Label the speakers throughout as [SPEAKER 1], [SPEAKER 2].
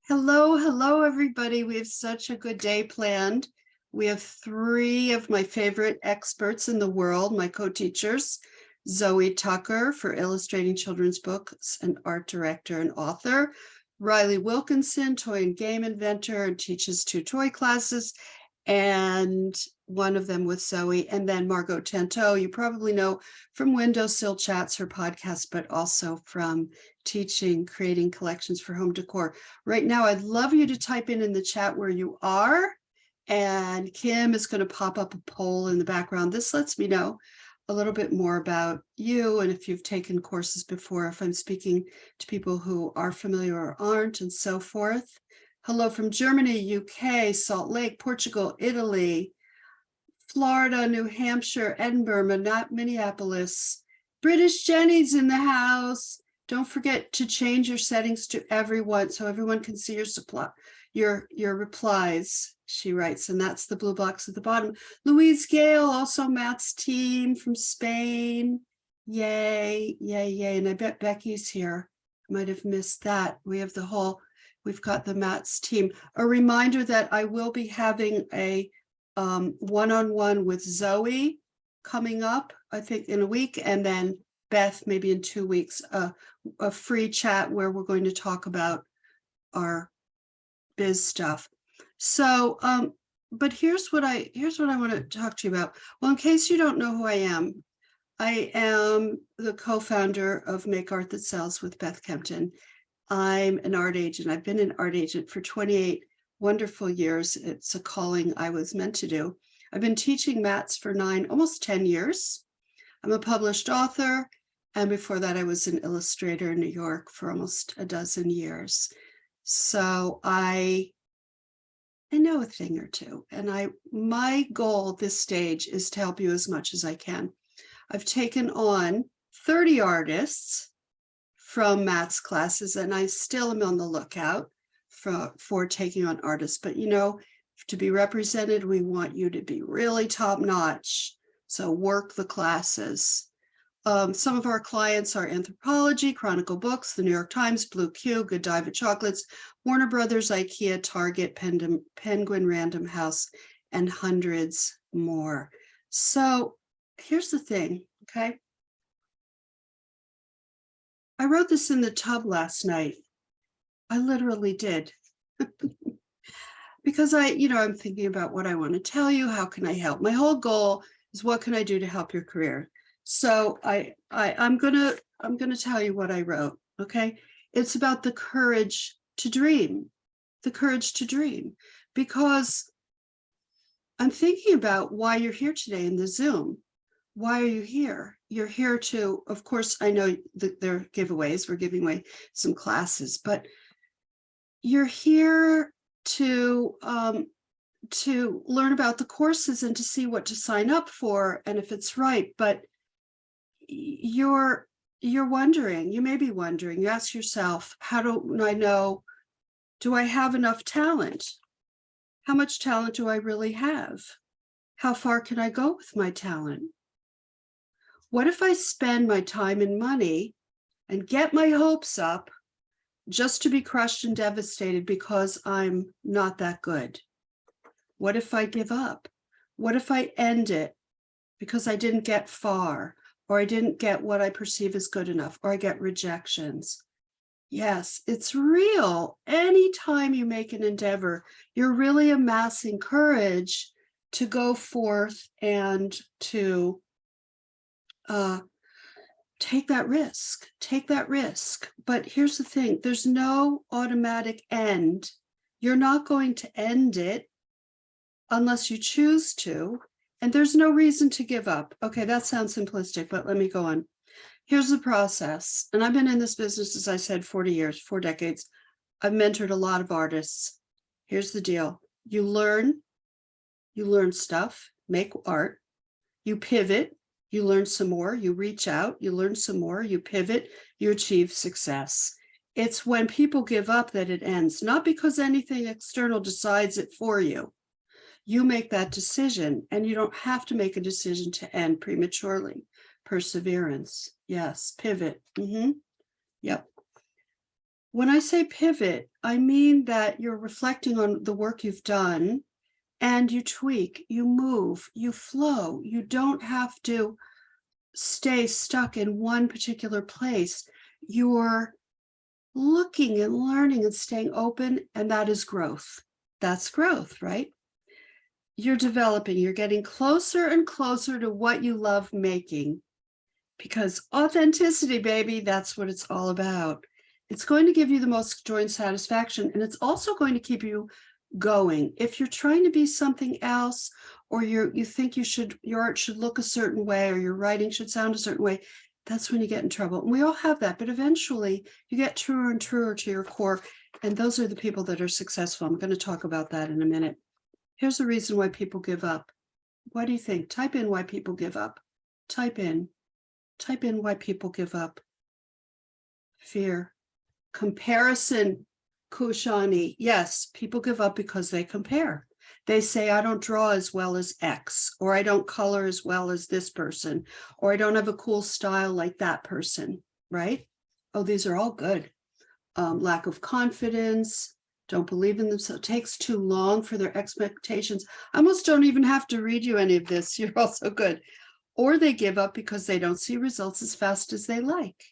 [SPEAKER 1] Hello, everybody. We have such a good day planned. We have three of my favorite experts in the world, my co-teachers, Zoe Tucker for illustrating children's books and art director and author, Riley Wilkinson, toy and game inventor and teaches 2 toy classes, and one of them with Zoe, and then Margo Tantau, you probably know from Windowsill Chats, her podcast, but also from teaching, creating collections for home decor. Right now, I'd love you to type in the chat where you are, and Kim is going to pop up a poll in the background. This lets me know a little bit more about you and if you've taken courses before, if I'm speaking to people who are familiar or aren't, and so forth. Hello from Germany, UK, Salt Lake, Portugal, Italy, Florida, New Hampshire, Edinburgh, Minneapolis. British Jenny's in the house. Don't forget to change your settings to everyone so everyone can see your replies, she writes, and that's the blue box at the bottom. Louise Gale, also Matt's team from Spain. Yay, yay, yay. And I bet Becky's here. Might have missed that. We've got the Matt's team. A reminder that I will be having a one-on-one with Zoe coming up, I think in a week, and then Beth maybe in 2 weeks, a free chat where we're going to talk about our biz stuff. So, but here's what I want to talk to you about. Well, in case you don't know who I am the co-founder of Make Art That Sells with Beth Kempton. I'm an art agent. I've been an art agent for 28 wonderful years. It's a calling I was meant to do. I've been teaching Mats for almost 10 years. I'm a published author. And before that, I was an illustrator in New York for almost a dozen years. So I know a thing or two. And my goal at this stage is to help you as much as I can. I've taken on 30 artists from Matt's classes, and I still am on the lookout for taking on artists. But to be represented, we want you to be really top notch. So work the classes. Some of our clients are Anthropology, Chronicle Books, the New York Times, Blue Q, Godiva Chocolates, Warner Brothers, IKEA, Target, Penguin Random House, and hundreds more. So here's the thing, okay? I wrote this in the tub last night. I literally did. Because I'm thinking about what I want to tell you. How can I help? My whole goal is what can I do to help your career? So I'm gonna tell you what I wrote. Okay, it's about the courage to dream, because I'm thinking about why you're here today in the Zoom. Why are you here? You're here to, of course, I know that there are giveaways. We're giving away some classes, but you're here to learn about the courses and to see what to sign up for and if it's right. But you're wondering, you may be wondering, you ask yourself, how do I know, do I have enough talent? How much talent do I really have? How far can I go with my talent? What if I spend my time and money and get my hopes up just to be crushed and devastated because I'm not that good? What if I give up? What if I end it because I didn't get far, or I didn't get what I perceive as good enough, or I get rejections? Yes, it's real. Anytime you make an endeavor, you're really amassing courage to go forth and to take that risk. But here's the thing, there's no automatic end. You're not going to end it unless you choose to, and there's no reason to give up. Okay, that sounds simplistic, but let me go on. Here's the process. And I've been in this business, as I said, 40 years, 4 decades. I've mentored a lot of artists. Here's the deal. You learn stuff, make art, you pivot, you learn some more, you reach out, you learn some more, you pivot, you achieve success. It's when people give up that it ends, not because anything external decides it for you. You make that decision, and you don't have to make a decision to end prematurely. Perseverance, yes, pivot. Yep. When I say pivot, I mean that you're reflecting on the work you've done and you tweak, you move, you flow. You don't have to stay stuck in one particular place. You're looking and learning and staying open, and that is growth. That's growth, right? You're developing, you're getting closer and closer to what you love making, because authenticity, baby, that's what it's all about. It's going to give you the most joy and satisfaction, and it's also going to keep you going. If you're trying to be something else, or you think your art should look a certain way, or your writing should sound a certain way, that's when you get in trouble. And we all have that, but eventually you get truer and truer to your core, and those are the people that are successful. I'm going to talk about that in a minute. Here's the reason why people give up. What do you think? Type in why people give up. Type in why people give up. Fear. Comparison, Kushani. Yes, people give up because they compare. They say, I don't draw as well as X, or I don't color as well as this person, or I don't have a cool style like that person, right? Oh, these are all good. Lack of confidence, don't believe in themselves, takes too long for their expectations. I almost don't even have to read you any of this. You're also good. Or they give up because they don't see results as fast as they like.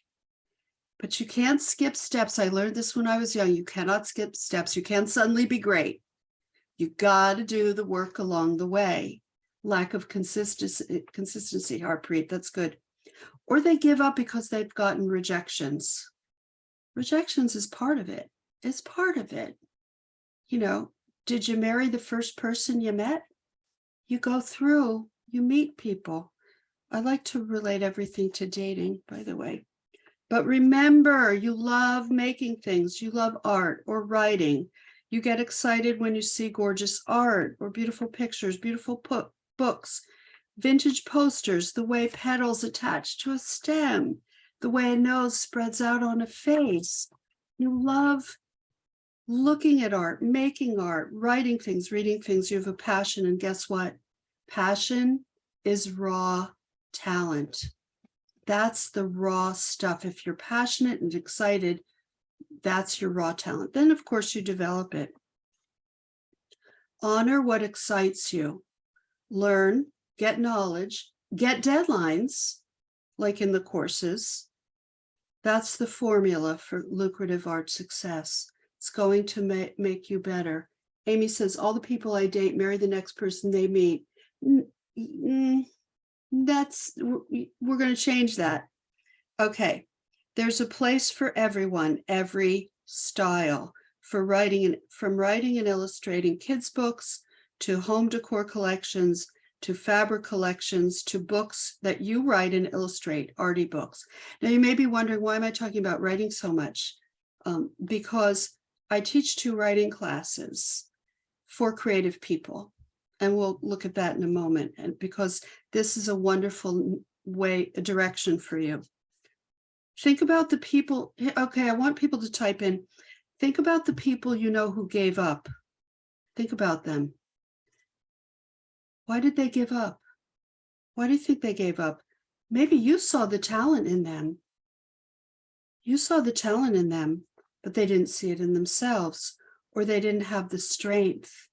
[SPEAKER 1] But you can't skip steps. I learned this when I was young. You cannot skip steps. You can't suddenly be great. You got to do the work along the way. Lack of consistency, Harpreet, that's good. Or they give up because they've gotten rejections. Rejections is part of it. It's part of it. You know, did you marry the first person you met? You go through, you meet people. I like to relate everything to dating, by the way. But remember, you love making things. You love art or writing. You get excited when you see gorgeous art or beautiful pictures, beautiful books, vintage posters, the way petals attach to a stem, the way a nose spreads out on a face. You love looking at art, making art, writing things, reading things. You have a passion, and guess what? Passion is raw talent. That's the raw stuff. If you're passionate and excited, that's your raw talent. Then, of course, you develop it. Honor what excites you. Learn, get knowledge, get deadlines, like in the courses. That's the formula for lucrative art success. It's going to make you better. Amy says, all the people I date marry the next person they meet. We're going to change that. Okay. There's a place for everyone, every style, from writing and illustrating kids' books, to home decor collections, to fabric collections, to books that you write and illustrate, arty books. Now, you may be wondering, why am I talking about writing so much? Because I teach 2 writing classes for creative people, and we'll look at that in a moment, and because this is a wonderful direction for you. Think about the people. Okay, I want people to type in, think about the people you know who gave up. Think about them. Why did they give up? Why do you think they gave up? Maybe you saw the talent in them. You saw the talent in them, but they didn't see it in themselves, or they didn't have the strength,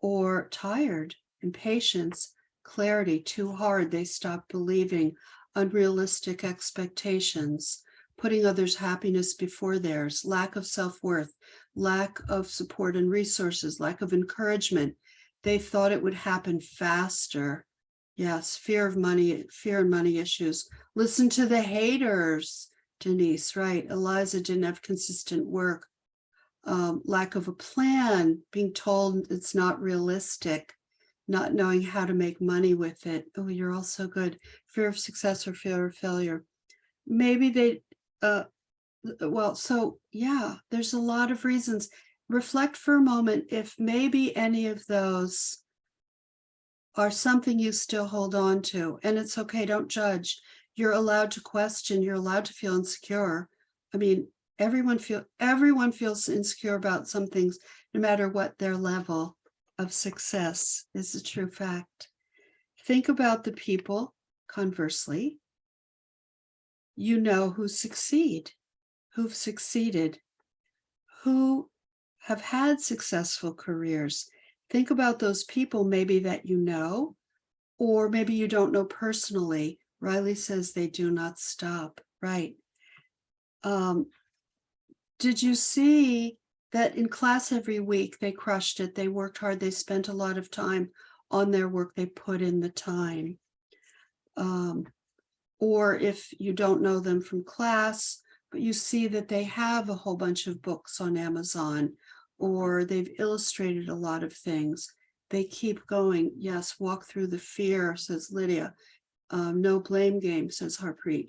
[SPEAKER 1] or tired, impatience, clarity, too hard. They stopped believing, unrealistic expectations, putting others' happiness before theirs, lack of self-worth, lack of support and resources, lack of encouragement. They thought it would happen faster. Yes, fear and money issues. Listen to the haters, Denise, right? Eliza didn't have consistent work. Lack of a plan, being told it's not realistic, not knowing how to make money with it. Oh, you're all so good. Fear of success or fear of failure. Maybe they, so yeah, there's a lot of reasons. Reflect for a moment if maybe any of those are something you still hold on to. And it's okay, don't judge. You're allowed to question, you're allowed to feel insecure. I mean, everyone feels insecure about some things, no matter what their level of success is, a true fact. Think about the people, conversely, you know, who've succeeded. who have had successful careers. Think about those people maybe that you know, or maybe you don't know personally. Riley says they do not stop. Right. Did you see that in class every week they crushed it? They worked hard. They spent a lot of time on their work. They put in the time. Or if you don't know them from class, but you see that they have a whole bunch of books on Amazon, or they've illustrated a lot of things. They keep going. Yes, walk through the fear, says Lydia. No blame game, says Harpreet.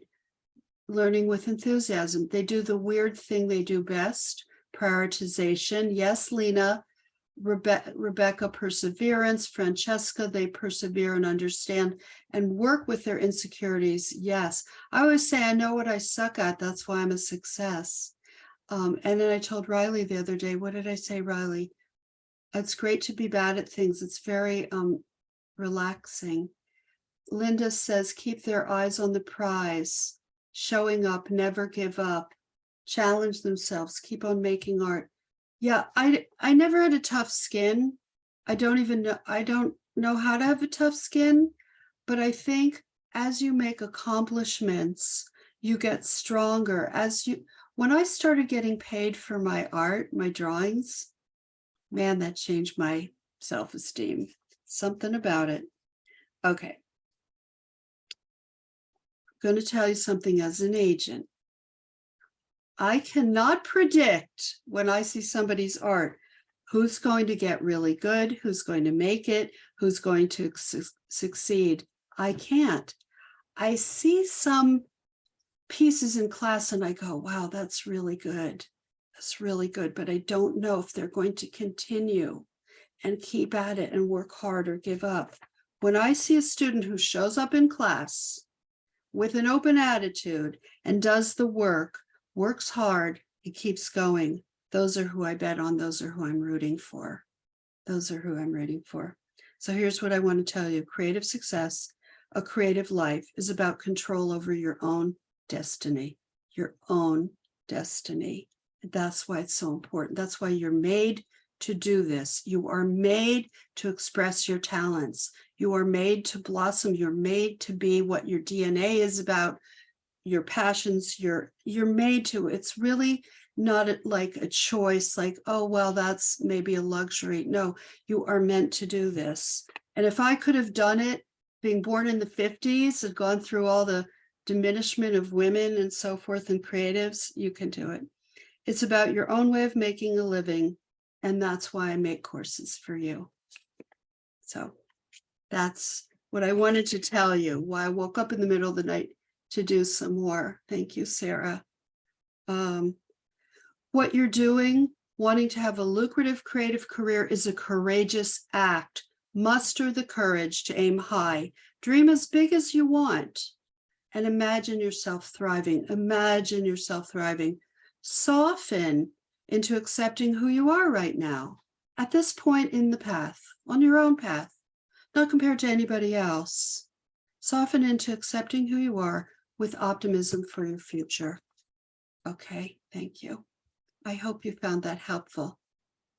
[SPEAKER 1] Learning with enthusiasm. They do the weird thing they do best, prioritization. Yes, Lena. Rebecca, perseverance. Francesca, they persevere and understand and work with their insecurities. Yes, I always say I know what I suck at. That's why I'm a success. And then I told Riley the other day, what did I say, Riley? It's great to be bad at things. It's very relaxing. Linda says, keep their eyes on the prize, showing up, never give up, challenge themselves, keep on making art. Yeah, I never had a tough skin. I don't know how to have a tough skin, but I think as you make accomplishments, you get stronger. When I started getting paid for my art, my drawings, man, that changed my self-esteem. Something about it. Okay. I'm going to tell you something as an agent. I cannot predict when I see somebody's art who's going to get really good, who's going to make it, who's going to succeed. I can't. I see some pieces in class and I go, wow, that's really good. That's really good. But I don't know if they're going to continue and keep at it and work hard or give up. When I see a student who shows up in class with an open attitude and does the work, works hard, and keeps going, those are who I bet on. Those are who I'm rooting for. Those are who I'm rooting for. So here's what I want to tell you. Creative success, a creative life, is about control over your own destiny, your own destiny. That's why it's so important. That's why you're made to do this. You are made to express your talents. You are made to blossom. You're made to be what your DNA is about, your passions. You're made to. It's really not like a choice, like, oh, well, that's maybe a luxury. No, you are meant to do this. And if I could have done it, being born in the 50s and gone through all the diminishment of women and so forth and creatives, you can do it. It's about your own way of making a living. And that's why I make courses for you. So that's what I wanted to tell you, why I woke up in the middle of the night to do some more. Thank you, Sarah. What you're doing, wanting to have a lucrative creative career, is a courageous act. Muster the courage to aim high. Dream as big as you want and imagine yourself thriving. Imagine yourself thriving. Soften into accepting who you are right now, at this point in the path, on your own path, not compared to anybody else. Soften into accepting who you are with optimism for your future. Okay, thank you. I hope you found that helpful.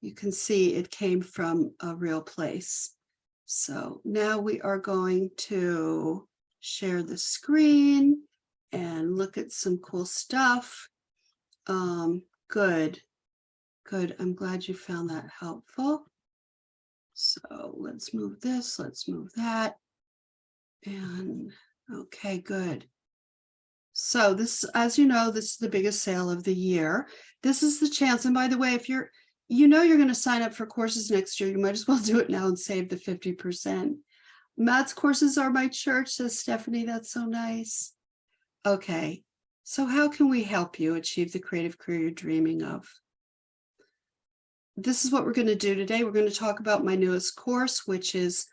[SPEAKER 1] You can see it came from a real place. So now we are going to share the screen and look at some cool stuff. Good. I'm glad you found that helpful. So let's move this, let's move that. And okay, good. So this, as you know, this is the biggest sale of the year. This is the chance. And by the way, if you're going to sign up for courses next year, you might as well do it now and save the 50%. Matt's courses are my church, says Stephanie. That's so nice. Okay. So how can we help you achieve the creative career you're dreaming of? This is what we're going to do today. We're going to talk about my newest course, which is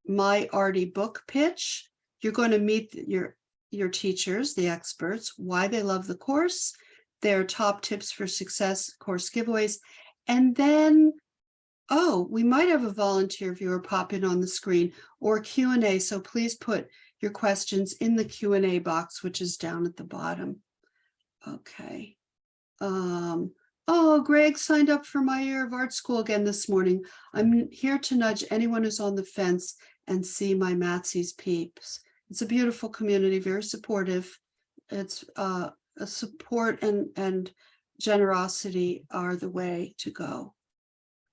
[SPEAKER 1] My Arty Book Pitch. You're going to meet your teachers, the experts, why they love the course, their top tips for success, course giveaways, and then, oh, we might have a volunteer viewer pop in on the screen or Q&A, so please put your questions in the Q&A box, which is down at the bottom. Okay. Oh, Greg signed up for my year of art school again this morning. I'm here to nudge anyone who's on the fence and see my Matsie's peeps. It's a beautiful community, very supportive. It's a support and generosity are the way to go.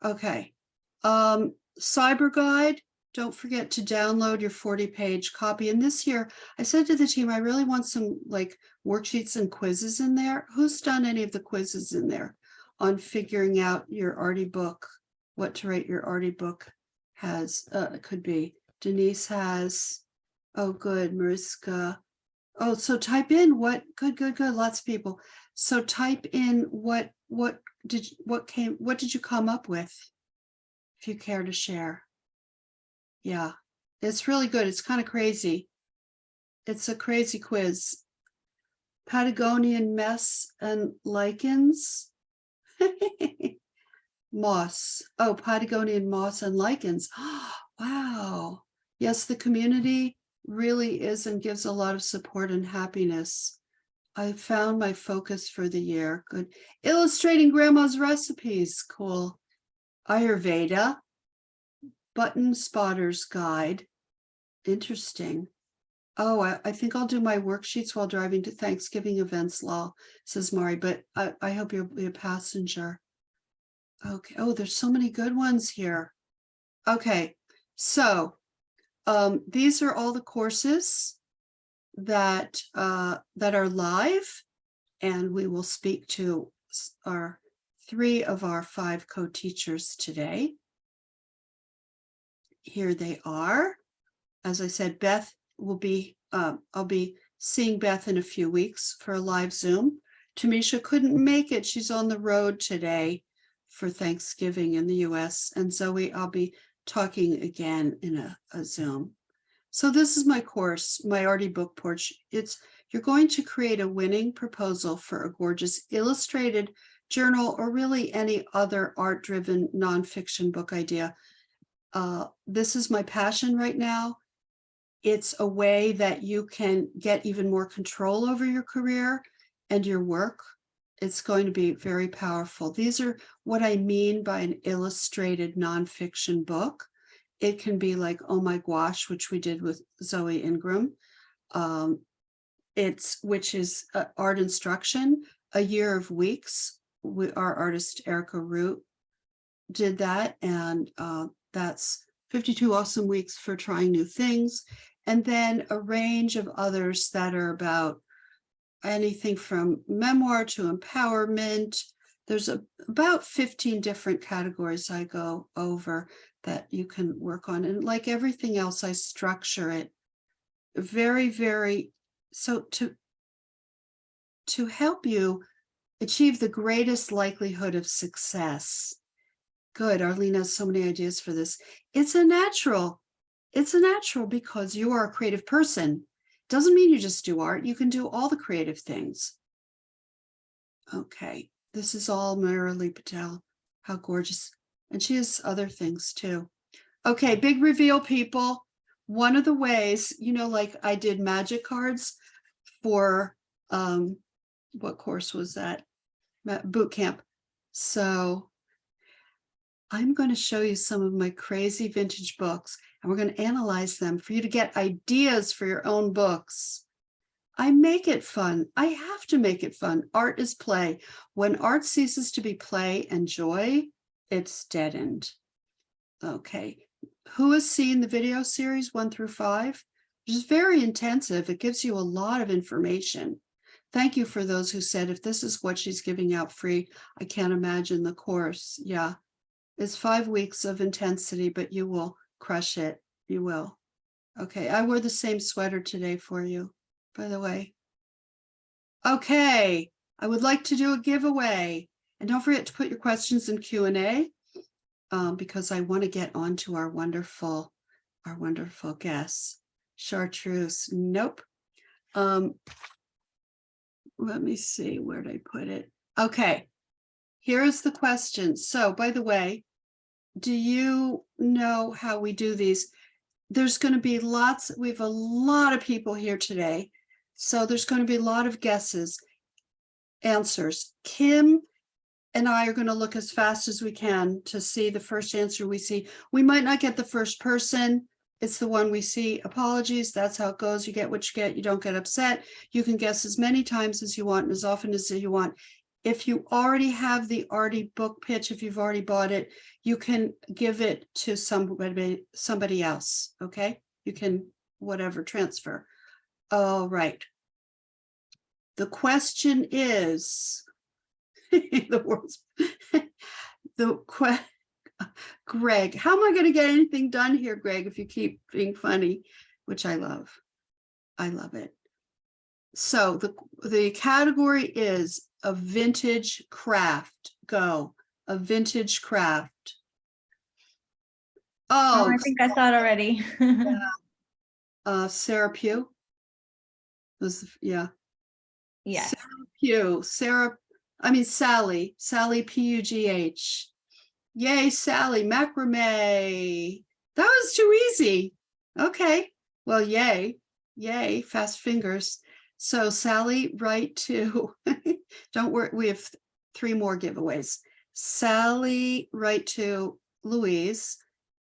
[SPEAKER 1] Okay. Cyber Guide, don't forget to download your 40-page copy. And this year, I said to the team, I really want some like worksheets and quizzes in there. Who's done any of the quizzes in there on figuring out your arty book, what to write your arty book has, could be. Denise has, oh, good, Mariska. Oh, so type in what, good, lots of people. So type in what did you come up with? If you care to share. Yeah, it's really good. It's kind of crazy. It's a crazy quiz. Patagonian mess and lichens. Moss. Oh, Patagonian moss and lichens. Wow. Yes, the community really is and gives a lot of support and happiness. I found my focus for the year. Good. Illustrating grandma's recipes. Cool. Ayurveda. Button spotter's guide. Interesting. Oh, I think I'll do my worksheets while driving to Thanksgiving events, Lol, says Mari, but I hope you'll be a passenger. Okay. Oh, there's so many good ones here. Okay. So these are all the courses that are live, and we will speak to our 3 of our 5 co-teachers today. Here they are. As I said, Beth will be, I'll be seeing Beth in a few weeks for a live Zoom. Tamisha couldn't make it. She's on the road today for Thanksgiving in the US. And Zoe, I'll be talking again in a Zoom. So this is my course, my Arty Book Porch. You're going to create a winning proposal for a gorgeous illustrated journal or really any other art-driven nonfiction book idea. This is my passion right now. It's a way that you can get even more control over your career and your work. It's going to be very powerful. These are what I mean by an illustrated nonfiction book. It can be like Oh My Gosh, which we did with Zoe Ingram. Which is art instruction, a year of weeks. Our artist Erica Root did that, and that's 52 awesome weeks for trying new things. And then a range of others that are about anything from memoir to empowerment. There's about 15 different categories I go over that you can work on. And like everything else, I structure it very, very, so to help you achieve the greatest likelihood of success. Good, Arlene has so many ideas for this. It's a natural because you are a creative person. Doesn't mean you just do art. You can do all the creative things. Okay, this is all Marilee Patel. How gorgeous. And she has other things too. Okay, big reveal, people. One of the ways, like I did magic cards for, what course was that? Boot camp. So I'm going to show you some of my crazy vintage books, and we're going to analyze them for you to get ideas for your own books. I make it fun. I have to make it fun. Art is play. When art ceases to be play and joy, it's deadened. Okay. Who has seen the video series 1 through 5? Which is very intensive. It gives you a lot of information. Thank you for those who said, if this is what she's giving out free, I can't imagine the course. Yeah. It's 5 weeks of intensity, but you will crush it. You will. Okay, I wore the same sweater today for you, by the way. Okay, I would like to do a giveaway. And don't forget to put your questions in Q&A because I want to get on to our wonderful guests. Chartreuse, nope. Let me see, where did I put it? Okay, here's the question. So, by the way, do you know how we do these? There's going to be we have a lot of people here today. So there's going to be a lot of guesses, answers. Kim and I are going to look as fast as we can to see the first answer we see. We might not get the first person. It's the one we see. Apologies. That's how it goes. You get what you get. You don't get upset. You can guess as many times as you want and as often as you want. If you already have the Artie book pitch, if you've already bought it, you can give it to somebody else. Okay. You can whatever transfer. All right. The question is the world's Greg, how am I going to get anything done here, Greg, if you keep being funny, which I love. I love it. So the category is a vintage craft. Go. A vintage craft.
[SPEAKER 2] Oh, I think I saw it already.
[SPEAKER 1] Yeah. Sarah Pugh. Yeah.
[SPEAKER 2] Yes.
[SPEAKER 1] Sarah Pugh. Sally Pugh. Yay, Sally, macrame. That was too easy. Okay. Well, yay, fast fingers. So Sally, write to, don't worry, we have 3 more giveaways. Sally, write to Louise,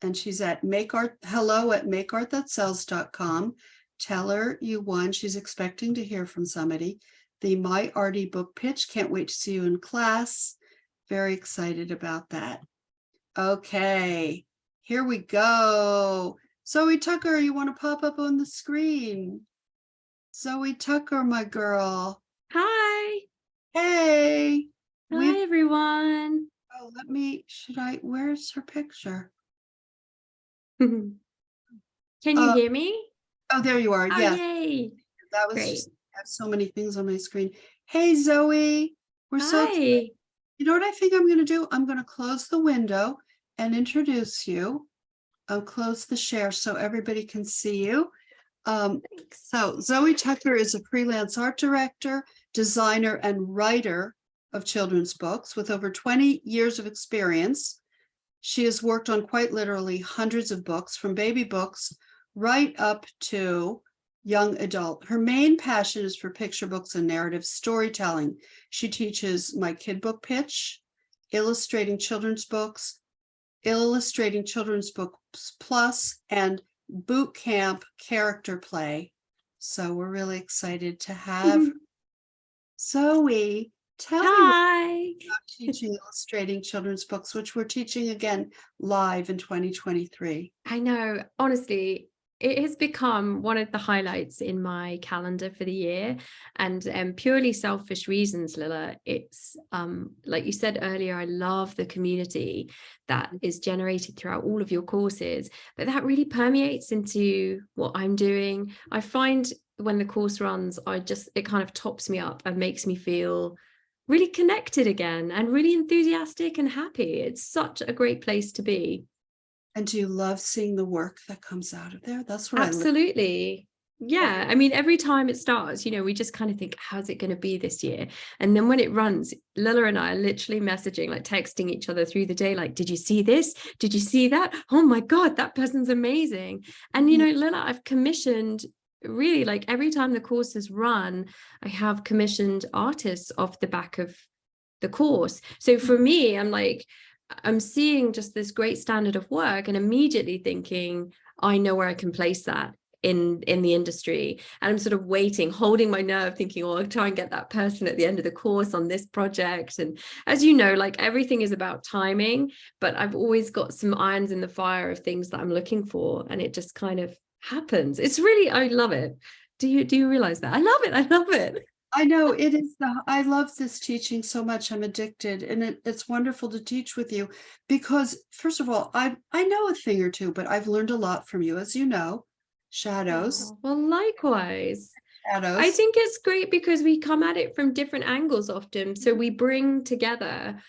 [SPEAKER 1] and she's at hello@makeart.sells.com. Tell her you won. She's expecting to hear from somebody. The My Artie book pitch. Can't wait to see you in class. Very excited about that. Okay, here we go. Zoe Tucker, you want to pop up on the screen? Zoe Tucker, my girl.
[SPEAKER 3] Hi.
[SPEAKER 1] Hey.
[SPEAKER 3] Hi, everyone.
[SPEAKER 1] Oh, where's her picture?
[SPEAKER 3] Can you hear me?
[SPEAKER 1] Oh, there you are.
[SPEAKER 3] Oh,
[SPEAKER 1] Yes.
[SPEAKER 3] yay.
[SPEAKER 1] That was
[SPEAKER 3] Great.
[SPEAKER 1] just, I have so many things on my screen. Hey, Zoe. We're so excited.
[SPEAKER 3] Hi.
[SPEAKER 1] You know what I think I'm going to do? I'm going to close the window and introduce you. I'll close the share so everybody can see you. So Zoe Tucker is a freelance art director, designer, and writer of children's books with over 20 years of experience. She has worked on quite literally hundreds of books, from baby books right up to young adult. Her main passion is for picture books and narrative storytelling. She teaches My Kid Book Pitch, illustrating children's books plus, and boot camp character play. So we're really excited to have Zoe. Tell me about teaching illustrating children's books, which we're teaching again live in 2023.
[SPEAKER 3] I know, honestly, it has become one of the highlights in my calendar for the year, and purely selfish reasons, Lilla. It's like you said earlier, I love the community that is generated throughout all of your courses, but that really permeates into what I'm doing. I find when the course runs, it kind of tops me up and makes me feel really connected again and really enthusiastic and happy. It's such a great place to be.
[SPEAKER 1] And do you love seeing the work that comes out of there? That's what
[SPEAKER 3] Absolutely. Yeah. I mean, every time it starts, we just kind of think, how's it going to be this year? And then when it runs, Lilla and I are literally messaging, like texting each other through the day, like, did you see this? Did you see that? Oh my God, that person's amazing. And, Lilla, I've commissioned really, like, every time the course is run, I have commissioned artists off the back of the course. So for me, I'm seeing just this great standard of work and immediately thinking, I know where I can place that in the industry. And I'm sort of waiting, holding my nerve, thinking, oh, I'll try and get that person at the end of the course on this project. And as you know, like, everything is about timing, but I've always got some irons in the fire of things that I'm looking for. And it just kind of happens. It's really, I love it. Do you realize that? I love it. I love it.
[SPEAKER 1] I know it is. I love this teaching so much. I'm addicted, and it's wonderful to teach with you because, first of all, I know a thing or two, but I've learned a lot from you, as you know. Shadows.
[SPEAKER 3] Oh, well, likewise.
[SPEAKER 1] Shadows.
[SPEAKER 3] I think it's great because we come at it from different angles often. So we bring together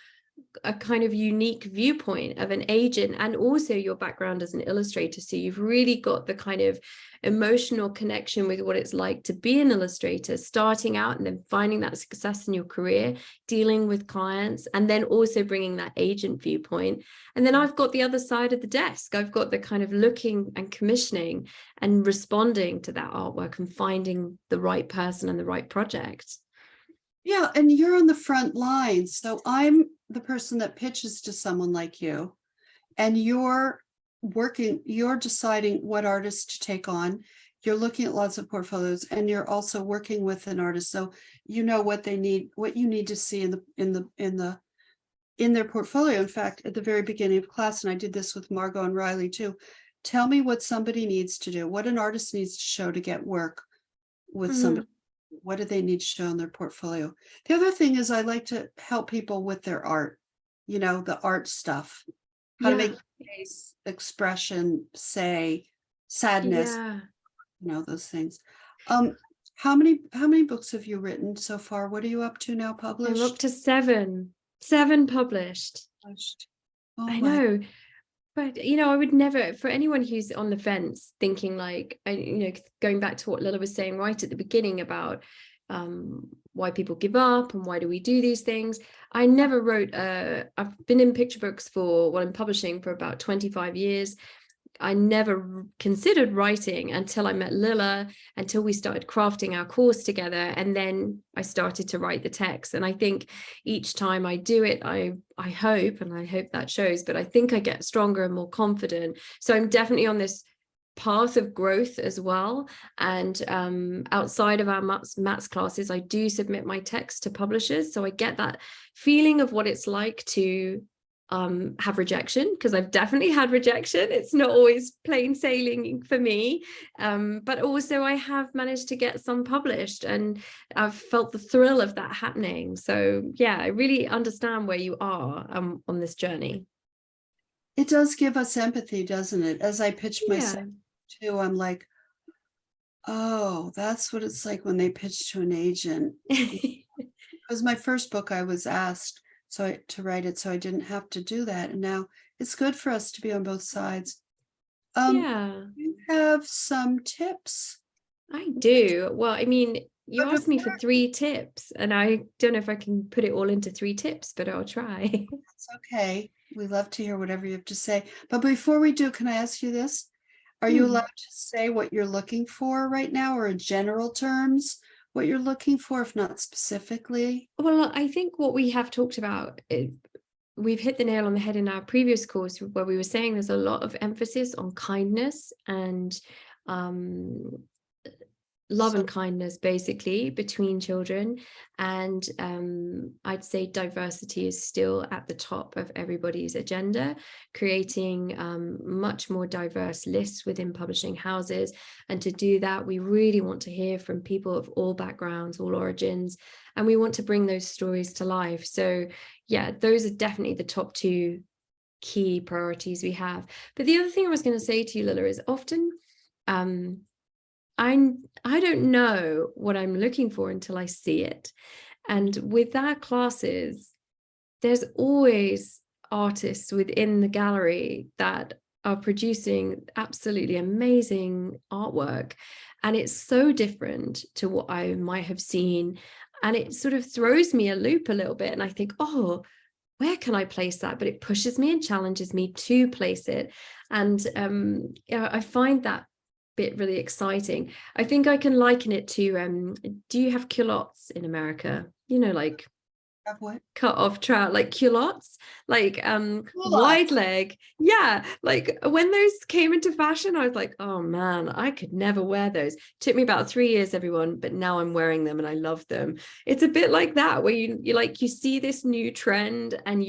[SPEAKER 3] a kind of unique viewpoint of an agent and also your background as an illustrator. So you've really got the kind of emotional connection with what it's like to be an illustrator, starting out and then finding that success in your career, dealing with clients, and then also bringing that agent viewpoint. And then I've got the other side of the desk. I've got the kind of looking and commissioning and responding to that artwork and finding the right person and the right project.
[SPEAKER 1] Yeah, and you're on the front lines. So I'm the person that pitches to someone like you, and you're deciding what artists to take on. You're looking at lots of portfolios, and you're also working with an artist, so you know what they need, what you need to see in their portfolio. In fact, at the very beginning of class, and I did this with Margo and Riley too, tell me what somebody needs to do, what an artist needs to show to get work with somebody. What do they need to show in their portfolio? The other thing is I like to help people with their art, the art stuff, how to make face expression, say sadness,
[SPEAKER 3] Yeah.
[SPEAKER 1] those things. How many books have you written so far? What are you up to now,
[SPEAKER 3] I'm
[SPEAKER 1] published?
[SPEAKER 3] up to seven published.
[SPEAKER 1] Oh
[SPEAKER 3] I
[SPEAKER 1] my,
[SPEAKER 3] know. But, I would never, for anyone who's on the fence thinking like, going back to what Lilla was saying right at the beginning about why people give up and why do we do these things. I never wrote, I've been in picture books I'm publishing for about 25 years. I never considered writing until I met Lilla, until we started crafting our course together. And then I started to write the text. And I think each time I do it, I hope that shows, but I think I get stronger and more confident. So I'm definitely on this path of growth as well. And outside of our maths classes, I do submit my text to publishers. So I get that feeling of what it's like to have rejection, because I've definitely had rejection. It's not always plain sailing for me, but also I have managed to get some published, and I've felt the thrill of that happening. So yeah, I really understand where you are on this journey.
[SPEAKER 1] it does give us empathy, doesn't it? As I pitch myself too, I'm like, oh, that's what it's like when they pitch to an agent. It was my first book. I was asked to write it, so I didn't have to do that. And now it's good for us to be on both sides. You have some tips?
[SPEAKER 3] I do. Well, I mean, you asked me for 3 tips, and I don't know if I can put it all into 3 tips, but I'll try.
[SPEAKER 1] That's okay. We love to hear whatever you have to say. But before we do, can I ask you this? Are you allowed to say what you're looking for right now, or in general terms, what you're looking for, if not specifically?
[SPEAKER 3] Well, I think what we have talked about, we've hit the nail on the head in our previous course, where we were saying there's a lot of emphasis on kindness and love and kindness, basically, between children. And I'd say diversity is still at the top of everybody's agenda, creating much more diverse lists within publishing houses. And to do that, we really want to hear from people of all backgrounds, all origins, and we want to bring those stories to life. So yeah, those are definitely the top 2 key priorities we have. But the other thing I was going to say to you, Lilla, is often I don't know what I'm looking for until I see it. And with our classes, there's always artists within the gallery that are producing absolutely amazing artwork. And it's so different to what I might have seen. And it sort of throws me a loop a little bit. And I think, oh, where can I place that? But it pushes me and challenges me to place it. And I find that bit really exciting. I think I can liken it to do you have culottes in America? Like
[SPEAKER 1] Have what?
[SPEAKER 3] cut off trout, like culottes, like wide leg. Yeah, like when those came into fashion, I was like, oh man, I could never wear those. Took me about 3 years, everyone, but now I'm wearing them and I love them. It's a bit like that, where you see this new trend and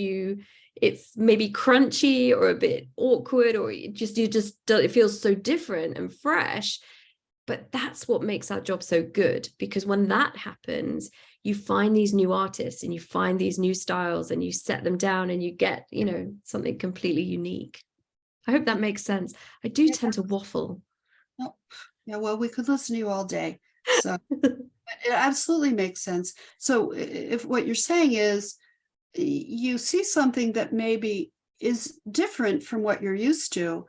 [SPEAKER 3] it's maybe crunchy or a bit awkward, or it feels so different and fresh. But that's what makes our job so good, because when that happens, you find these new artists and you find these new styles and you set them down and you get, something completely unique. I hope that makes sense. I do tend to waffle.
[SPEAKER 1] Oh, yeah, well, we could listen to you all day. So it absolutely makes sense. So if what you're saying is you see something that maybe is different from what you're used to,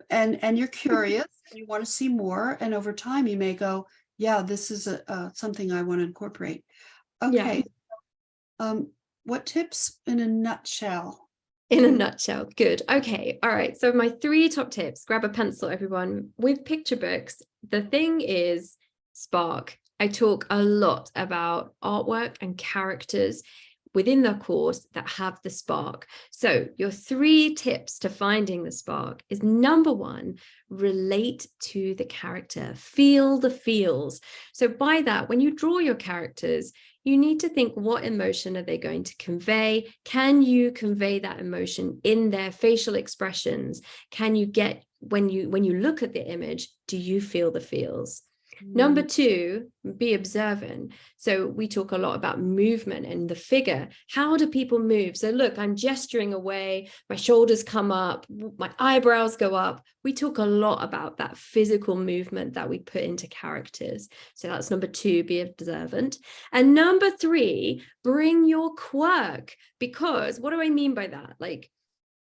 [SPEAKER 1] and you're curious and you want to see more, and over time you may go, yeah, this is something I want to incorporate. Okay. Yeah. What tips in a nutshell?
[SPEAKER 3] In a nutshell. Good. Okay. All right. So my 3 top tips, grab a pencil, everyone. With picture books, the thing is spark. I talk a lot about artwork and characters. within the course that have the spark. So your 3 tips to finding the spark is number 1, relate to the character, feel the feels. So by that, when you draw your characters, you need to think, what emotion are they going to convey? Can you convey that emotion in their facial expressions? Can you get, when you look at the image, do you feel the feels? Number 2, be observant. So we talk a lot about movement and the figure. How do people move? So look, I'm gesturing away, my shoulders come up, my eyebrows go up. We talk a lot about that physical movement that we put into characters. So that's number 2, be observant. And number 3, bring your quirk. Because what do I mean by that? Like,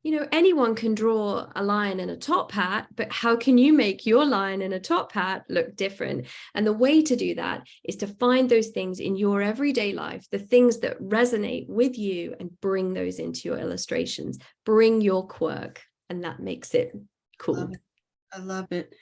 [SPEAKER 3] you know, anyone can draw a lion in a top hat, but how can you make your lion in a top hat look different? And the way to do that is to find those things in your everyday life, the things that resonate with you, and bring those into your illustrations. Bring your quirk, and that makes it cool.
[SPEAKER 1] I love it.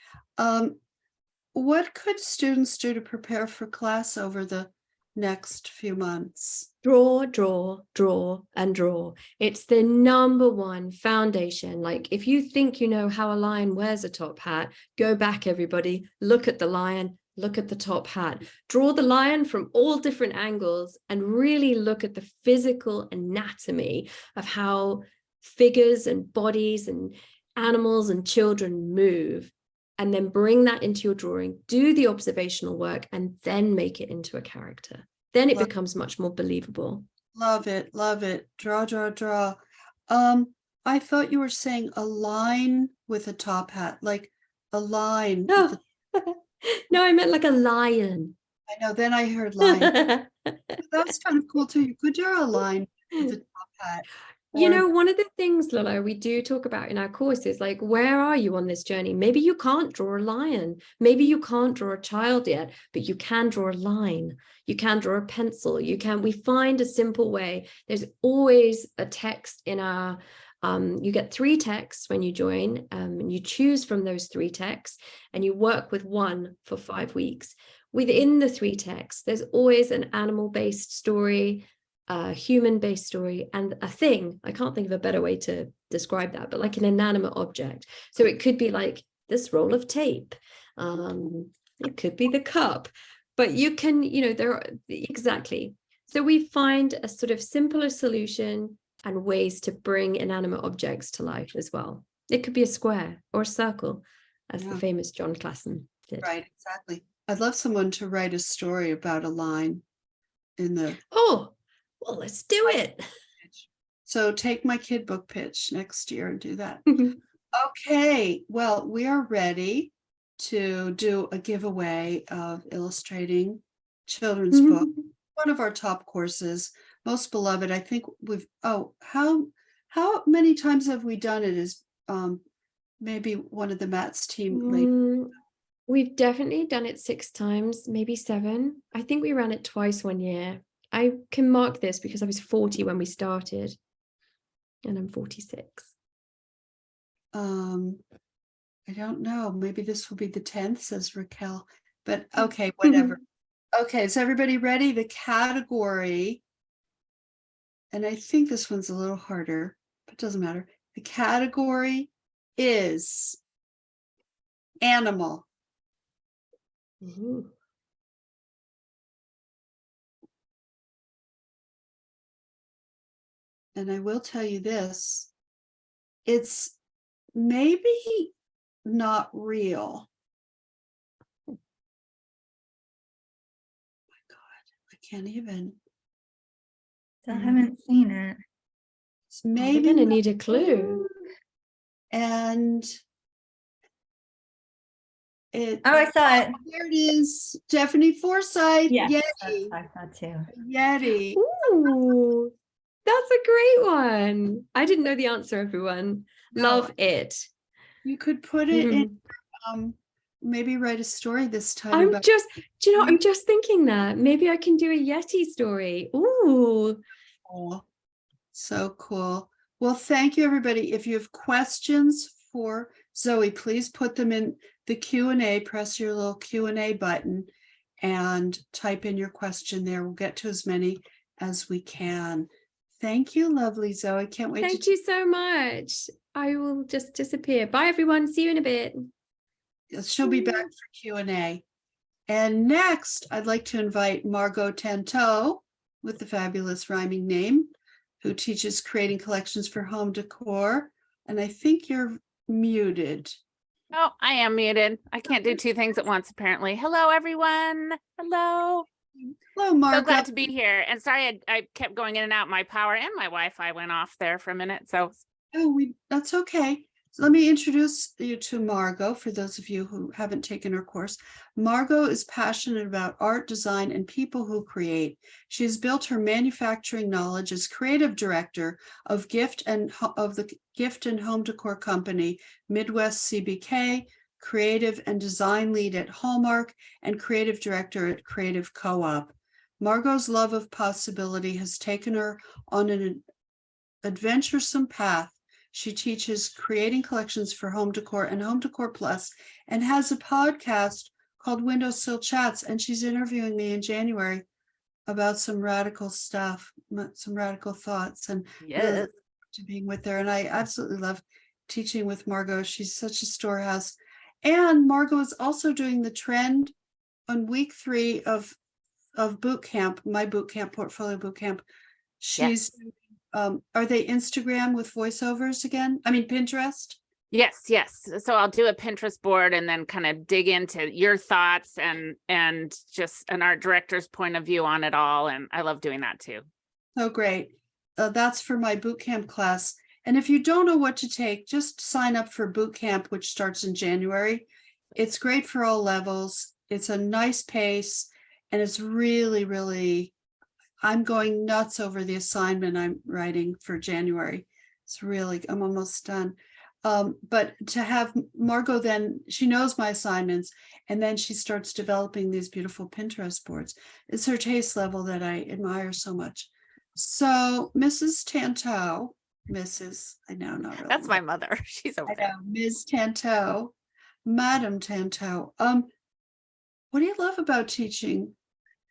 [SPEAKER 1] What could students do to prepare for class over the next few months?
[SPEAKER 3] Draw, draw, draw, and draw. It's the number 1 foundation. Like, if you think you know how a lion wears a top hat, go back, everybody, look at the lion, look at the top hat, draw the lion from all different angles, and really look at the physical anatomy of how figures and bodies and animals and children move. And then bring that into your drawing, do the observational work, and then make it into a character. Then it becomes much more believable.
[SPEAKER 1] Love it. Love it. Draw, draw, draw. I thought you were saying a line with a top hat, like a line.
[SPEAKER 3] No, no, I meant like a lion.
[SPEAKER 1] I know, then I heard line. That's kind of cool too. You could draw a line with a top hat.
[SPEAKER 3] You know, one of the things, Lilla, we do talk about in our courses, like, where are you on this journey? Maybe you can't draw a lion. Maybe you can't draw a child yet, but you can draw a line. You can draw a pencil. We find a simple way. There's always a text in our, you get 3 texts when you join, and you choose from those 3 texts, and you work with one for 5 weeks. Within the 3 texts, there's always an animal-based story, a human-based story, and a thing. I can't think of a better way to describe that, but like an inanimate object. So it could be like this roll of tape. It could be the cup, but you can, you know, there are exactly. So we find a sort of simpler solution and ways to bring inanimate objects to life as well. It could be a square or a circle, as the famous John Klassen did.
[SPEAKER 1] Right, exactly. I'd love someone to write a story about a line in the.
[SPEAKER 3] Oh, well, let's do it.
[SPEAKER 1] So take my kid book pitch next year and do that. Okay, well, we are ready to do a giveaway of illustrating children's book. One of our top courses, most beloved. I think we've, how many times have we done it? Is maybe one of the Matt's team.
[SPEAKER 3] We've definitely done it 6 times, maybe 7. I think we ran it twice one year. I can mark this because I was 40 when we started, and I'm 46.
[SPEAKER 1] I don't know. Maybe this will be the 10th, says Raquel. But okay, whatever. Okay, is everybody ready? The category, and I think this one's a little harder, but it doesn't matter. The category is animal.
[SPEAKER 3] Ooh.
[SPEAKER 1] And I will tell you this, it's maybe not real. Oh my God, I can't even.
[SPEAKER 2] I haven't seen it.
[SPEAKER 1] It's
[SPEAKER 3] Maybe
[SPEAKER 1] maybe
[SPEAKER 3] gonna need a clue.
[SPEAKER 1] And it.
[SPEAKER 2] Oh, I saw it.
[SPEAKER 1] There it is, Stephanie Forsythe.
[SPEAKER 2] Yeah,
[SPEAKER 1] Yeti.
[SPEAKER 2] I thought too.
[SPEAKER 1] Yeti.
[SPEAKER 3] Ooh, that's a great one. I didn't know the answer, everyone.
[SPEAKER 1] No.
[SPEAKER 3] Love it.
[SPEAKER 1] You could put it in, maybe write a story this time.
[SPEAKER 3] I'm just thinking that maybe I can do a Yeti story. Ooh.
[SPEAKER 1] Oh, so cool. Well, thank you, everybody. If you have questions for Zoe, please put them in the Q&A, press your little Q&A button and type in your question there. We'll get to as many as we can. Thank you, lovely Zoe. Can't wait
[SPEAKER 3] Thank
[SPEAKER 1] to
[SPEAKER 3] you so much. I will just disappear. Bye, everyone. See you in a bit.
[SPEAKER 1] she'll be back for Q&A. And next, I'd like to invite Margo Tantau with the fabulous rhyming name, who teaches creating collections for home decor. And I think you're muted.
[SPEAKER 4] Oh, I am muted. I can't do two things at once, apparently. Hello, everyone. Hello.
[SPEAKER 1] Hello, Margo.
[SPEAKER 4] So glad to be here. And sorry, I kept going in and out. My power and my Wi-Fi went off there for a minute. So
[SPEAKER 1] Oh, that's okay. So let me introduce you to Margo, for those of you who haven't taken her course. Margo is passionate about art, design, and people who create. She has built her manufacturing knowledge as creative director of the gift and home decor company, Midwest CBK, creative and design lead at Hallmark, and creative director at Creative Co-op. Margo's love of possibility has taken her on an adventuresome path. She teaches creating collections for home decor and Home Decor Plus, and has a podcast called Windowsill Chats. And she's interviewing me in January about some radical stuff, some radical thoughts, and
[SPEAKER 4] yes,
[SPEAKER 1] to being with her. And I absolutely love teaching with Margo. She's such a storehouse. And Margo is also doing the trend on week 3 of boot camp, my boot camp, portfolio boot camp. She's are they Instagram with voiceovers again? I mean, Pinterest?
[SPEAKER 4] yes. So I'll do a Pinterest board and then kind of dig into your thoughts and just an art director's point of view on it all. And I love doing that too.
[SPEAKER 1] Oh, great. That's for my boot camp class. And if you don't know what to take, just sign up for boot camp, which starts in January. It's great for all levels. It's a nice pace, and it's really, really, I'm going nuts over the assignment I'm writing for January. It's really, I'm almost done. But to have Margo, then she knows my assignments, and then she starts developing these beautiful Pinterest boards. It's her taste level that I admire so much. So Mrs. Tantau, I know, not really.
[SPEAKER 4] That's my mother. She's over
[SPEAKER 1] I
[SPEAKER 4] there.
[SPEAKER 1] know, Ms. Tantau, Madam Tantau. What do you love about teaching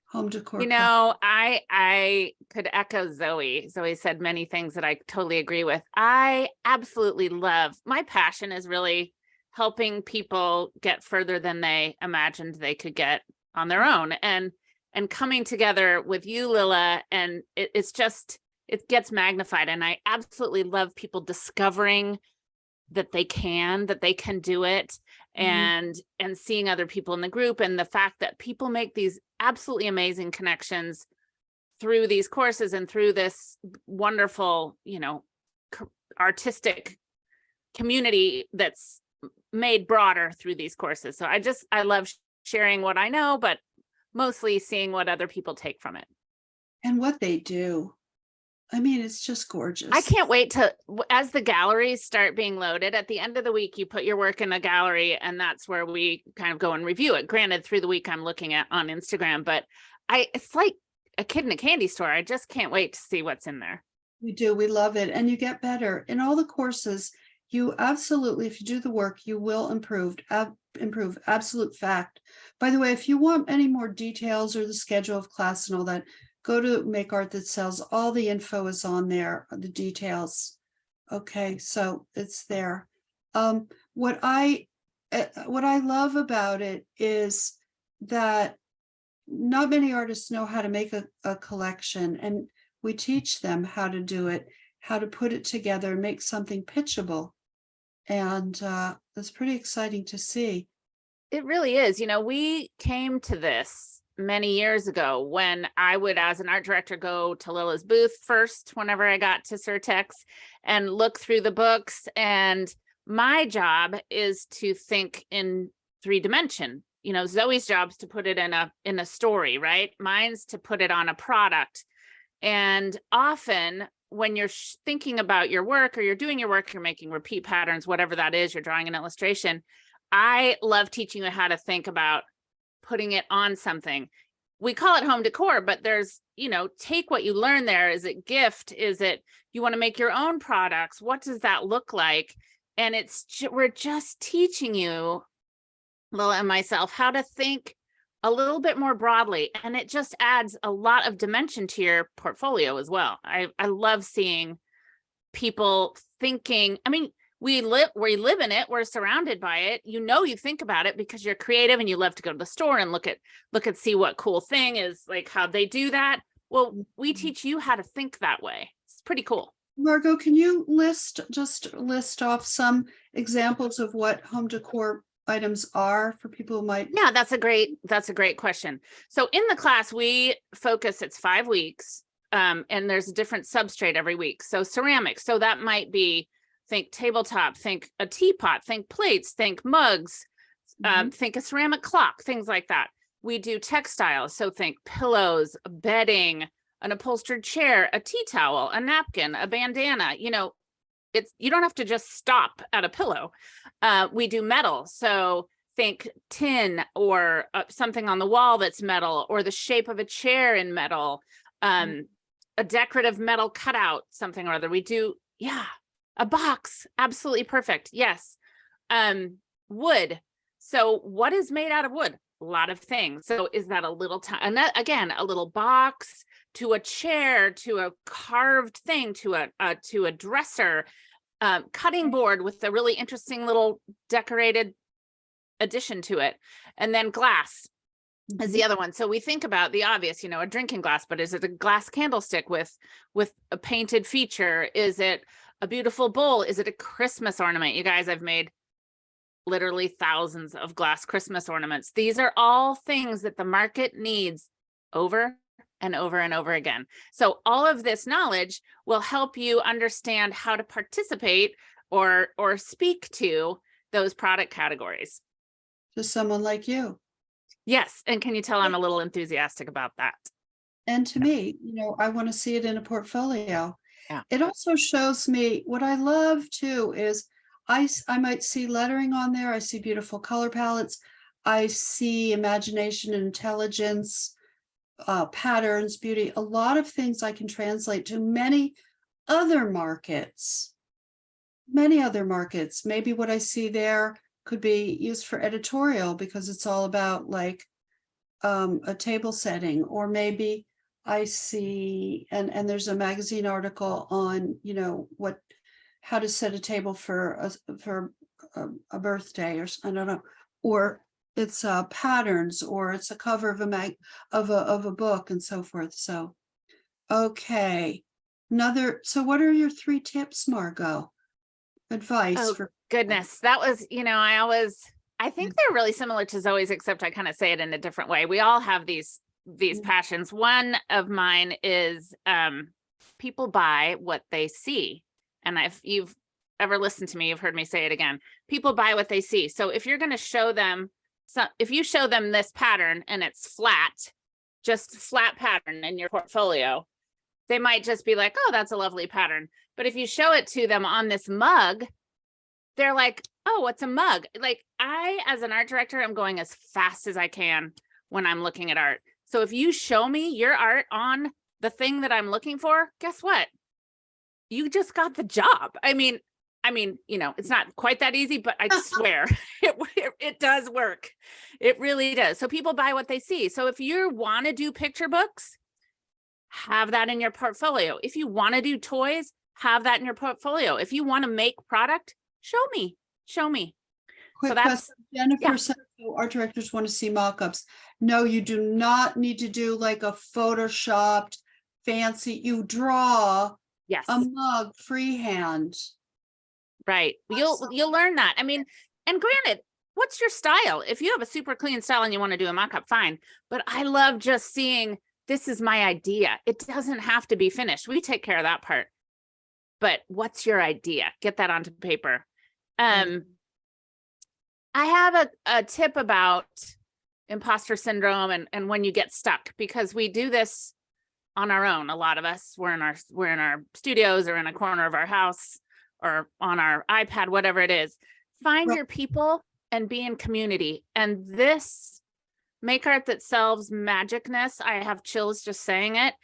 [SPEAKER 1] home decor?
[SPEAKER 4] You know, I could echo Zoe. Zoe said many things that I totally agree with. I absolutely love, my passion is really helping people get further than they imagined they could get on their own, and coming together with you, Lilla, and it's just, it gets magnified. And I absolutely love people discovering that they can do it, and seeing other people in the group, and the fact that people make these absolutely amazing connections through these courses and through this wonderful, you know, artistic community that's made broader through these courses. So I love sharing what I know, but mostly seeing what other people take from it.
[SPEAKER 1] And what they do. I mean, it's just gorgeous.
[SPEAKER 4] I can't wait to, as the galleries start being loaded at the end of the week, you put your work in a gallery, and that's where we kind of go and review it. Granted, through the week I'm looking at on Instagram, but it's like a kid in a candy store. I just can't wait to see what's in there.
[SPEAKER 1] We do. We love it. And you get better in all the courses. You absolutely, if you do the work, you will improve. Absolute fact. By the way, if you want any more details or the schedule of class and all that, go to Make Art That Sells. All the info is on there, the details. Okay, so it's there. What I love about it is that not many artists know how to make a collection, and we teach them how to do it, how to put it together and make something pitchable. And it's pretty exciting to see.
[SPEAKER 4] It really is. You know, we came to this many years ago when I would, as an art director, go to Lilla's booth first whenever I got to Surtex and look through the books. And my job is to think in 3D. You know, Zoe's job is to put it in a story, right? Mine's to put it on a product. And often when you're thinking about your work, or you're doing your work, you're making repeat patterns, whatever that is, you're drawing an illustration. I love teaching you how to think about putting it on something. We call it home decor, but there's, you know, take what you learn there. Is it gift? Is it, you want to make your own products? What does that look like? And we're just teaching you, Lilla and myself, how to think a little bit more broadly, and it just adds a lot of dimension to your portfolio as well. I love seeing people thinking, I mean, we live in it, we're surrounded by it. You think about it because you're creative and you love to go to the store and look at see what cool thing is, like how they do that. Well, we teach you how to think that way. It's pretty cool.
[SPEAKER 1] Margo, can you list off some examples of what home decor items are for people who might?
[SPEAKER 4] Yeah, that's a great question. So in the class, we focus, it's 5 weeks, and there's a different substrate every week. So ceramics, so that might be, think tabletop, think a teapot, think plates, think mugs, think a ceramic clock, things like that. We do textiles, so think pillows, bedding, an upholstered chair, a tea towel, a napkin, a bandana. You don't have to just stop at a pillow. We do metal, so think tin or something on the wall that's metal, or the shape of a chair in metal, a decorative metal cutout, something or other. We do, a box, absolutely perfect. Yes. Wood. So what is made out of wood? A lot of things. So is that a little and that, again, a little box to a chair, to a carved thing, to a dresser, cutting board with a really interesting little decorated addition to it. And then glass is the other one. So we think about the obvious, a drinking glass, but is it a glass candlestick with a painted feature? Is it a beautiful bowl? Is it a Christmas ornament? You guys, I've made literally thousands of glass Christmas ornaments. These are all things that the market needs over and over and over again. So all of this knowledge will help you understand how to participate or speak to those product categories.
[SPEAKER 1] To someone like you.
[SPEAKER 4] Yes. And can you tell I'm a little enthusiastic about that?
[SPEAKER 1] And to me, I want to see it in a portfolio.
[SPEAKER 4] Yeah.
[SPEAKER 1] It also shows me what I love too is I might see lettering on there. I see beautiful color palettes. I see imagination and intelligence, patterns, beauty, a lot of things I can translate to many other markets. Maybe what I see there could be used for editorial because it's all about like a table setting, or maybe I see, and there's a magazine article on, how to set a table for a birthday, or I don't know, or it's patterns, or it's a cover of a book and so forth. So, okay. So what are your 3 tips, Margo? Advice for
[SPEAKER 4] goodness, that was, I think they're really similar to Zoe's, except I kind of say it in a different way. We all have these passions. One of mine is people buy what they see. And if you've ever listened to me, you've heard me say it again. People buy what they see. So if you're going to show them, if you show them this pattern and it's flat, just flat pattern in your portfolio, they might just be like, oh, that's a lovely pattern. But if you show it to them on this mug, they're like, oh, what's a mug? Like, I, as an art director, am going as fast as I can when I'm looking at art. So if you show me your art on the thing that I'm looking for, guess what? You just got the job. I mean, it's not quite that easy, but I swear it does work. It really does. So people buy what they see. So if you want to do picture books, have that in your portfolio. If you want to do toys, have that in your portfolio. If you want to make product, show me.
[SPEAKER 1] Quick
[SPEAKER 4] So that's,
[SPEAKER 1] question. Jennifer said art directors want to see mock-ups. No, you do not need to do like a photoshopped fancy. You draw
[SPEAKER 4] yes,
[SPEAKER 1] a mug freehand.
[SPEAKER 4] right. You'll learn that. I mean, and granted, what's your style? If you have a super clean style and you want to do a mock-up, fine. But I love just seeing, this is my idea. It doesn't have to be finished. We take care of that part. But what's your idea? Get that onto paper. I have a tip about imposter syndrome and when you get stuck, because we do this on our own. A lot of us, we're in our studios or in a corner of our house or on our iPad, whatever it is. Find your people and be in community. And this Make Art That Sells magicness, I have chills just saying it.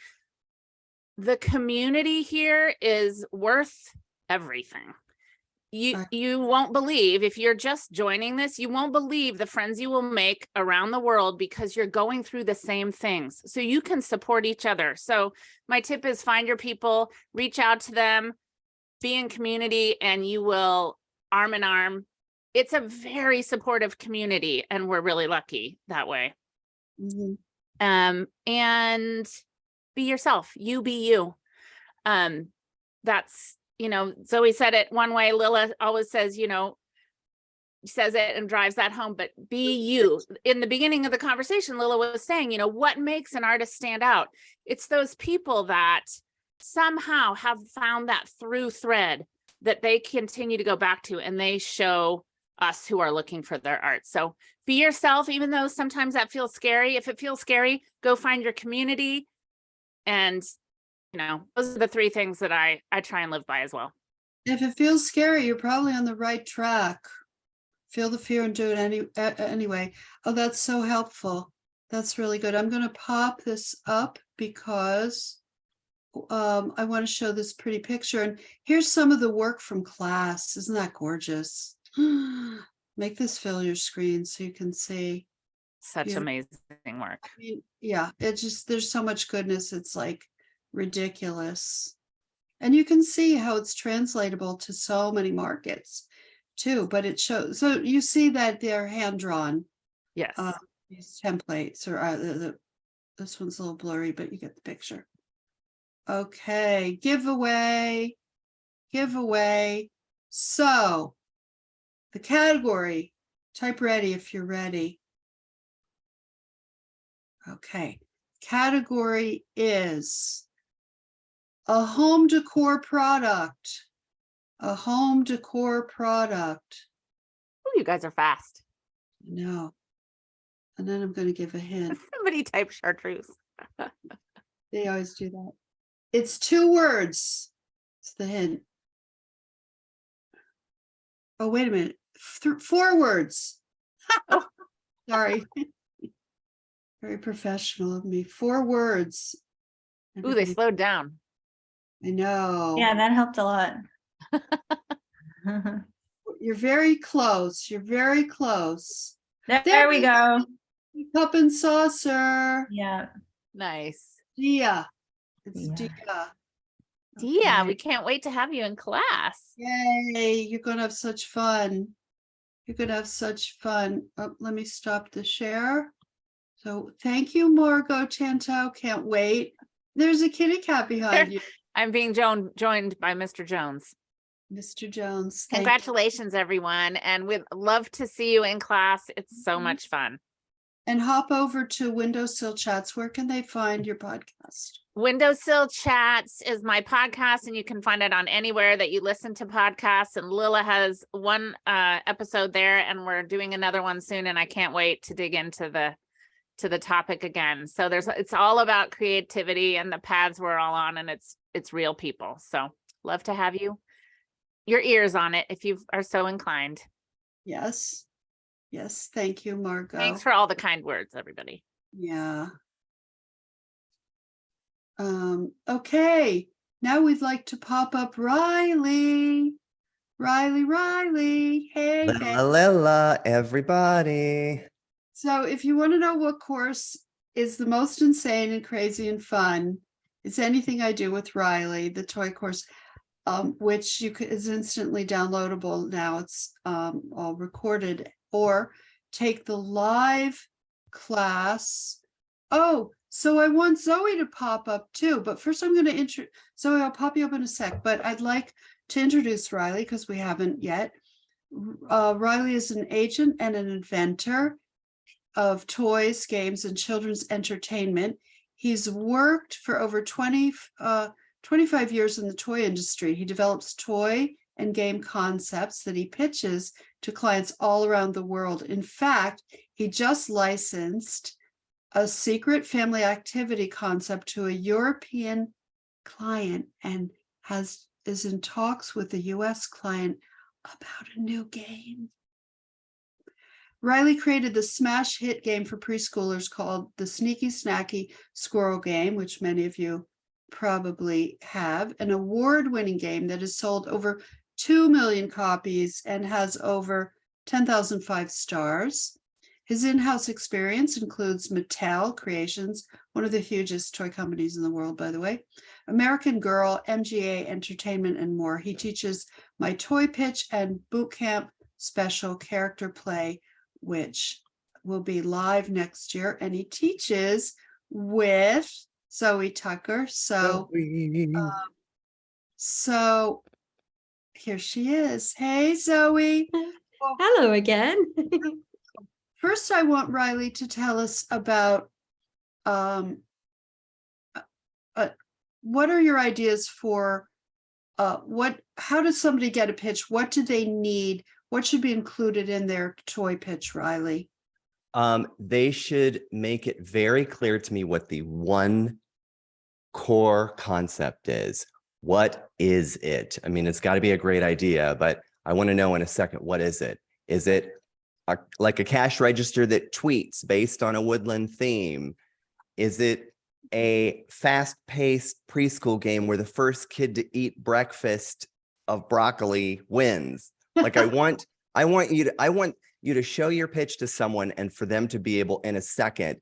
[SPEAKER 4] The community here is worth everything. you won't believe, if you're just joining this, you won't believe the friends you will make around the world because you're going through the same things. So you can support each other. So my tip is find your people, reach out to them, be in community, and you will arm in arm. It's a very supportive community, and we're really lucky that way.
[SPEAKER 1] Mhm.
[SPEAKER 4] And be yourself, you be you. That's, Zoe said it one way. Lilla always says, says it and drives that home, but be you. In the beginning of the conversation, Lilla was saying, what makes an artist stand out? It's those people that somehow have found that through thread that they continue to go back to, and they show us who are looking for their art. So be yourself, even though sometimes that feels scary. If it feels scary, go find your community. And those are the three things that I try and live by as well.
[SPEAKER 1] If it feels scary, you're probably on the right track. Feel the fear and do it anyway. Oh, that's so helpful. That's really good. I'm going to pop this up because I want to show this pretty picture. And here's some of the work from class. Isn't that gorgeous? Make this fill your screen so you can see.
[SPEAKER 4] Such amazing work.
[SPEAKER 1] I mean, yeah, it's just, there's so much goodness. It's like ridiculous. And you can see how it's translatable to so many markets too, but it shows, so you see that they're hand-drawn.
[SPEAKER 4] Yes.
[SPEAKER 1] These templates, or this one's a little blurry, but you get the picture. Okay, giveaway. So the category, type ready if you're ready. Okay, category is a home decor product. A home decor product.
[SPEAKER 4] Oh, you guys are fast.
[SPEAKER 1] No. And then I'm going to give a hint.
[SPEAKER 4] Somebody type chartreuse.
[SPEAKER 1] They always do that. It's 2 words. It's the hint. Oh, wait a minute. 4 words.
[SPEAKER 4] Oh.
[SPEAKER 1] Sorry. Very professional of me. 4 words.
[SPEAKER 4] Ooh, they slowed down.
[SPEAKER 1] I know.
[SPEAKER 2] Yeah, that helped a lot.
[SPEAKER 1] You're very close. You're very close.
[SPEAKER 2] There we go.
[SPEAKER 1] Cup and saucer.
[SPEAKER 2] Yeah.
[SPEAKER 4] Nice.
[SPEAKER 1] Dia. It's
[SPEAKER 2] Dia.
[SPEAKER 1] Dia.
[SPEAKER 4] Yeah,
[SPEAKER 1] Okay.
[SPEAKER 4] we can't wait to have you in class.
[SPEAKER 1] Yay, you're gonna have such fun. You're gonna have such fun. Oh, let me stop the share. So thank you, Margo Tantau. Can't wait. There's a kitty cat behind you,
[SPEAKER 4] I'm being joined by Mr. Jones.
[SPEAKER 1] Mr. Jones. Thank you.
[SPEAKER 4] Congratulations, everyone. And we'd love to see you in class. It's so much fun.
[SPEAKER 1] And hop over to Windowsill Chats. Where can they find your podcast?
[SPEAKER 4] Windowsill Chats is my podcast, and you can find it on anywhere that you listen to podcasts. And Lilla has one episode there, and we're doing another one soon. And I can't wait to dig into the topic again. So it's all about creativity and the paths we're all on, and it's real people. So love to have your ears on it if you are so inclined.
[SPEAKER 1] Yes. Yes. Thank you, Margo.
[SPEAKER 4] Thanks for all the kind words, everybody.
[SPEAKER 1] Yeah. Okay. Now we'd like to pop up Riley. Riley. Hey.
[SPEAKER 5] Lilla, everybody.
[SPEAKER 1] So if you want to know what course is the most insane and crazy and fun, it's anything I do with Riley, the toy course, which is instantly downloadable now. It's all recorded, or take the live class. Oh, so I want Zoe to pop up too, but first I'm going to introduce Zoe. I'll pop you up in a sec, but I'd like to introduce Riley because we haven't yet. Riley is an agent and an inventor of toys, games, and children's entertainment. He's worked for over 25 years in the toy industry. He develops toy and game concepts that he pitches to clients all around the world. In fact, he just licensed a secret family activity concept to a European client and is in talks with a US client about a new game. Riley created the smash hit game for preschoolers called the Sneaky Snacky Squirrel Game, which many of you probably have, an award-winning game that has sold over 2 million copies and has over 10,000 5-stars. His in-house experience includes Mattel Creations, one of the hugest toy companies in the world, by the way, American Girl, MGA Entertainment, and more. He teaches My Toy Pitch and Boot Camp Special Character Play, which will be live next year. And he teaches with Zoe Tucker. So here she is. Hey, Zoe.
[SPEAKER 3] Hello again.
[SPEAKER 1] First, I want Riley to tell us about what are your ideas for how does somebody get a pitch? What do they need? What should be included in their toy pitch, Riley?
[SPEAKER 5] They should make it very clear to me what the one core concept is. What is it? I mean, it's got to be a great idea, but I want to know in a second, what is it? Is it like a cash register that tweets based on a woodland theme? Is it a fast-paced preschool game where the first kid to eat breakfast of broccoli wins? Like I want you to show your pitch to someone and for them to be able in a second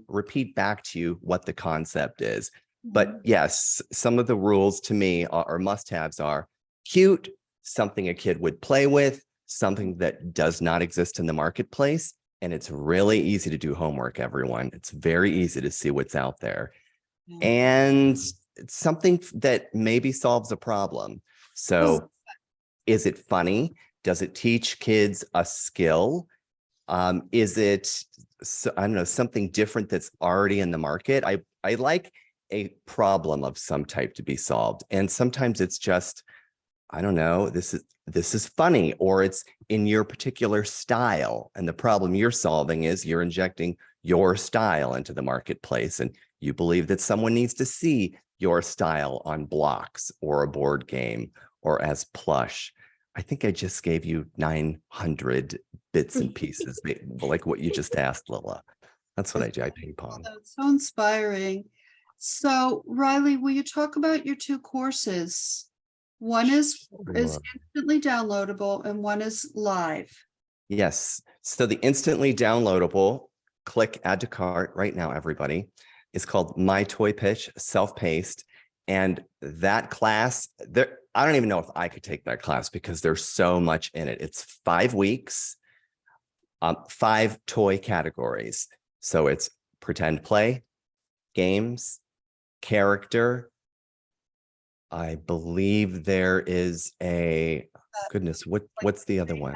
[SPEAKER 5] repeat back to you what the concept is. But yes, some of the rules to me or must-haves are cute, something a kid would play with, something that does not exist in the marketplace. And it's really easy to do homework, everyone. It's very easy to see what's out there. And it's something that maybe solves a problem. So is it funny? Does it teach kids a skill? Is it, I don't know, something different that's already in the market? I like a problem of some type to be solved. And sometimes it's just, I don't know, this is funny, or it's in your particular style. And the problem you're solving is you're injecting your style into the marketplace. And you believe that someone needs to see your style on blocks or a board game or as plush. I think I just gave you 900 bits and pieces, like what you just asked, Lilla. That's what I do. I ping pong.
[SPEAKER 1] That's so inspiring. So, Riley, will you talk about your two courses? One is instantly downloadable and one is live.
[SPEAKER 5] Yes. So the instantly downloadable, click add to cart right now, everybody, is called My Toy Pitch, self-paced. And that class, I don't even know if I could take that class because there's so much in it. It's 5 weeks, 5 toy categories. So it's pretend play, games, character. I believe there is what's the other one?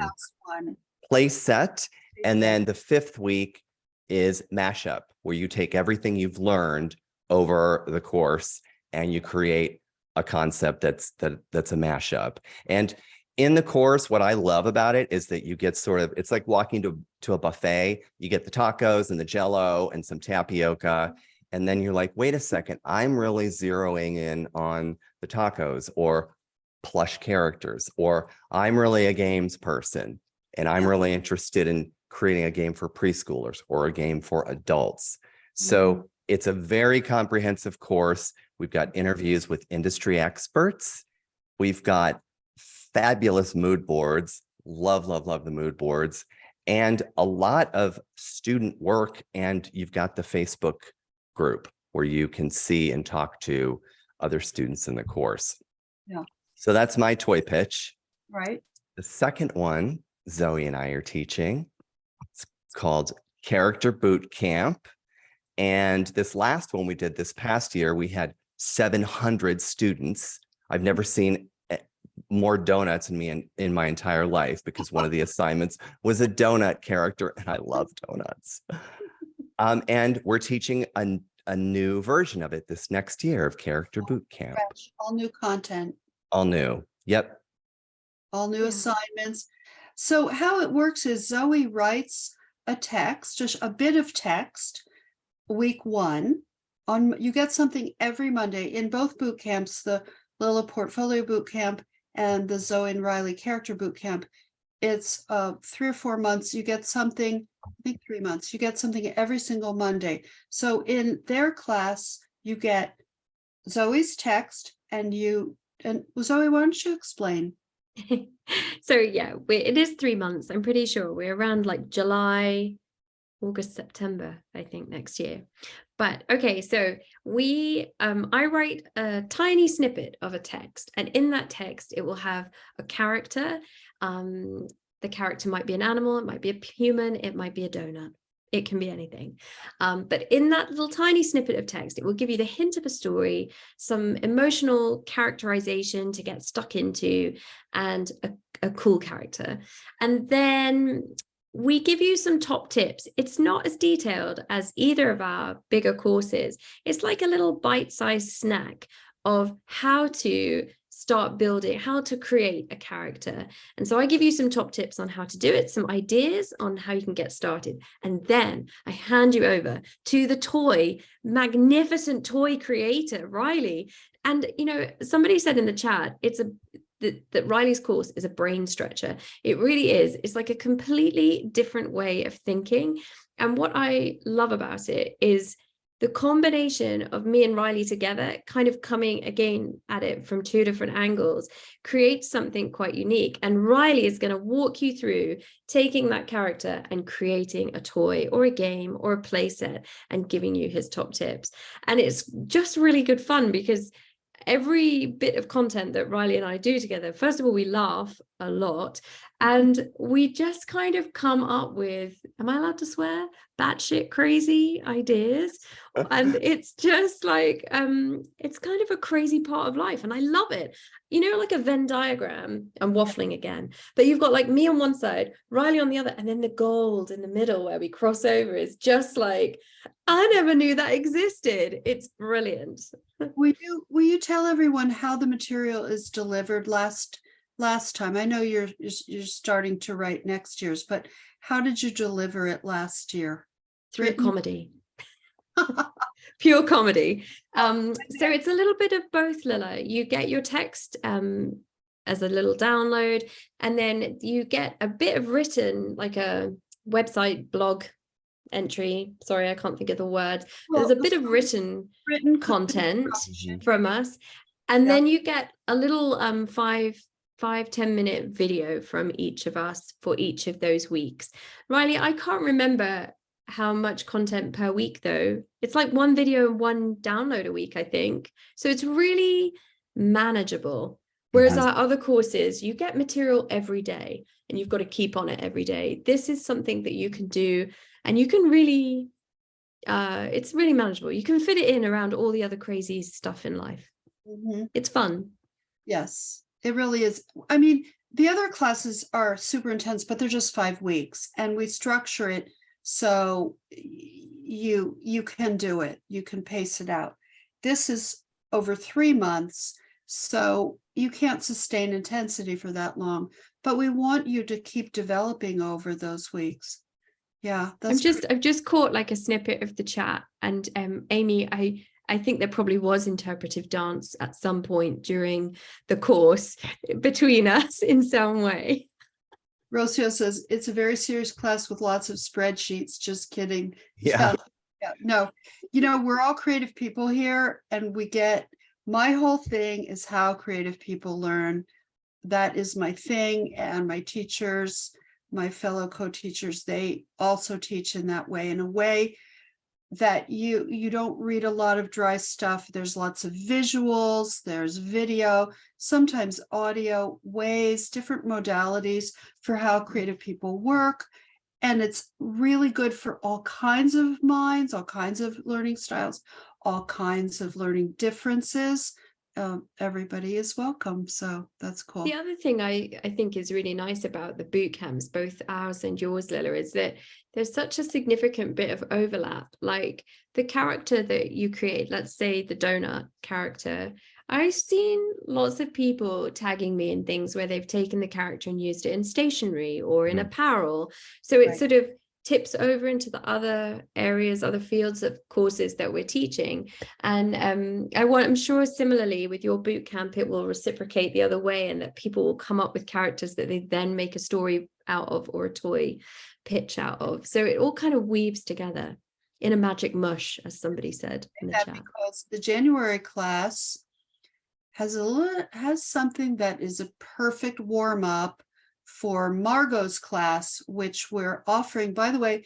[SPEAKER 5] Play set. And then the 5th week is mashup, where you take everything you've learned over the course and you create a concept that's a mashup. And in the course, what I love about it is that you get it's like walking to a buffet. You get the tacos and the Jell-O and some tapioca. And then you're like, wait a second, I'm really zeroing in on the tacos or plush characters, or I'm really a games person and I'm really interested in creating a game for preschoolers or a game for adults. So it's a very comprehensive course. We've got interviews with industry experts. We've got fabulous mood boards. Love the mood boards, and a lot of student work. And you've got the Facebook group where you can see and talk to other students in the course.
[SPEAKER 1] Yeah.
[SPEAKER 5] So that's my toy pitch.
[SPEAKER 1] Right.
[SPEAKER 5] The second one, Zoe and I are teaching. It's called Character Boot Camp. And this last one we did this past year, we had 700 students. I've never seen more donuts in my entire life, because one of the assignments was a donut character, and I love donuts. And we're teaching a new version of it this next year of Character Boot Camp.
[SPEAKER 1] Fresh, all new content.
[SPEAKER 5] All new. Yep.
[SPEAKER 1] All new assignments. So how it works is Zoe writes a text, just a bit of text, week 1. You get something every Monday in both boot camps, the Lilla Portfolio Boot Camp and the Zoe and Riley Character Boot Camp. It's 3 or 4 months. You get something, I think 3 months. You get something every single Monday. So in their class, you get Zoe's text and you And Zoe, why don't you explain?
[SPEAKER 3] So yeah, it is 3 months. I'm pretty sure we're around like July, August, September, I think next year. But okay, so I write a tiny snippet of a text, and in that text, it will have a character. The character might be an animal, it might be a human, it might be a donut. It can be anything. But in that little tiny snippet of text, it will give you the hint of a story, some emotional characterization to get stuck into, and a cool character. And then we give you some top tips. It's not as detailed as either of our bigger courses. It's like a little bite-sized snack of how to start building, how to create a character. And so I give you some top tips on how to do it, some ideas on how you can get started. And then I hand you over to the magnificent toy creator, Riley. And, somebody said in the chat, that Riley's course is a brain stretcher. It really is. It's like a completely different way of thinking. And what I love about it is the combination of me and Riley together, kind of coming again at it from two different angles, creates something quite unique. And Riley is going to walk you through taking that character and creating a toy or a game or a play set and giving you his top tips. And it's just really good fun because every bit of content that Riley and I do together, first of all, we laugh a lot, and we just kind of come up with, am I allowed to swear? Batshit crazy ideas. And it's just like, it's kind of a crazy part of life. And I love it. Like a Venn diagram, I'm waffling again, but you've got like me on one side, Riley on the other, and then the gold in the middle where we cross over is just like, I never knew that existed. It's brilliant.
[SPEAKER 1] Will you tell everyone how the material is delivered last time? I know you're starting to write next year's, but how did you deliver it last year?
[SPEAKER 3] Through comedy. Pure comedy. So it's a little bit of both, Lilla. You get your text as a little download, and then you get a bit of written, like a website blog entry. Sorry, I can't think of the word. There's a bit of written content from us, and then you get a little 5-10 minute video from each of us for each of those weeks. Riley, I can't remember how much content per week though. It's like one video and one download a week, I think. So it's really manageable. Whereas our other courses, you get material every day and you've got to keep on it every day. This is something that you can do, and you can really, it's really manageable. You can fit it in around all the other crazy stuff in life. It's fun.
[SPEAKER 1] Yes, it really is. I mean, the other classes are super intense, but they're just 5 weeks, and we structure it so you can do it. You can pace it out. This is over 3 months, so you can't sustain intensity for that long, but we want you to keep developing over those weeks. Yeah,
[SPEAKER 3] I've just caught like a snippet of the chat, and Amy, I think there probably was interpretive dance at some point during the course between us in some way.
[SPEAKER 1] Rocio says it's a very serious class with lots of spreadsheets. Just kidding.
[SPEAKER 5] Yeah.
[SPEAKER 1] No, we're all creative people here, and my whole thing is how creative people learn. That is my thing, and my teachers, my fellow co-teachers, they also teach in that way, in a way that you don't read a lot of dry stuff. There's lots of visuals, there's video, sometimes audio, ways, different modalities for how creative people work. And it's really good for all kinds of minds, all kinds of learning styles, all kinds of learning differences. Everybody is welcome. So that's cool.
[SPEAKER 3] The other thing I think is really nice about the boot camps, both ours and yours, Lilla, is that there's such a significant bit of overlap. Like the character that you create, let's say the donut character, I've seen lots of people tagging me in things where they've taken the character and used it in stationery or in apparel. So it sort of tips over into the other areas, other fields of courses that we're teaching. And I'm sure similarly with your boot camp, it will reciprocate the other way, and that people will come up with characters that they then make a story out of or a toy pitch out of. So it all kind of weaves together in a magic mush, as somebody said in the chat.
[SPEAKER 1] Because the January class has something that is a perfect warm up for Margot's class, which we're offering. By the way,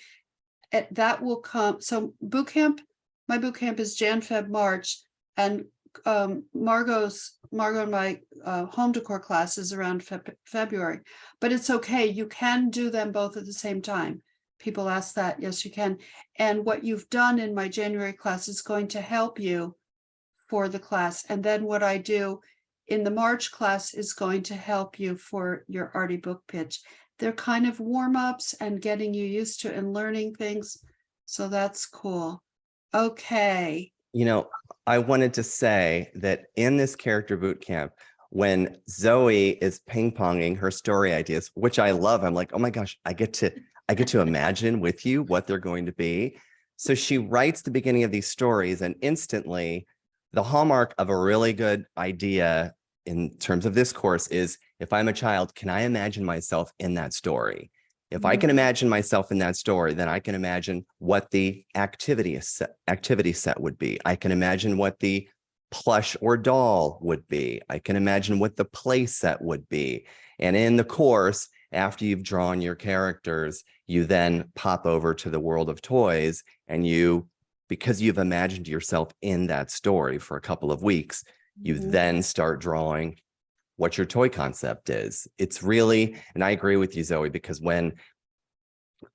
[SPEAKER 1] that will come. So my boot camp is Jan, Feb, March, and Margo and my home decor class is around February. But it's okay. You can do them both at the same time. People ask that. Yes, you can. And what you've done in my January class is going to help you for the class. And then what I do in the March class is going to help you for your arty book pitch. They're kind of warm-ups and getting you used to and learning things. So that's cool. Okay.
[SPEAKER 5] You know, I wanted to say that in this character boot camp, when Zoe is ping-ponging her story ideas, which I love, I'm like, oh my gosh, I get to imagine with you what they're going to be. So she writes the beginning of these stories, and instantly the hallmark of a really good idea in terms of this course is, if I'm a child, can I imagine myself in that story? If I can imagine myself in that story, then I can imagine what the activity set would be. I can imagine what the plush or doll would be. I can imagine what the play set would be. And in the course, after you've drawn your characters, you then pop over to the world of toys, and because you've imagined yourself in that story for a couple of weeks, you then start drawing what your toy concept is. It's really, and I agree with you, Zoe, because when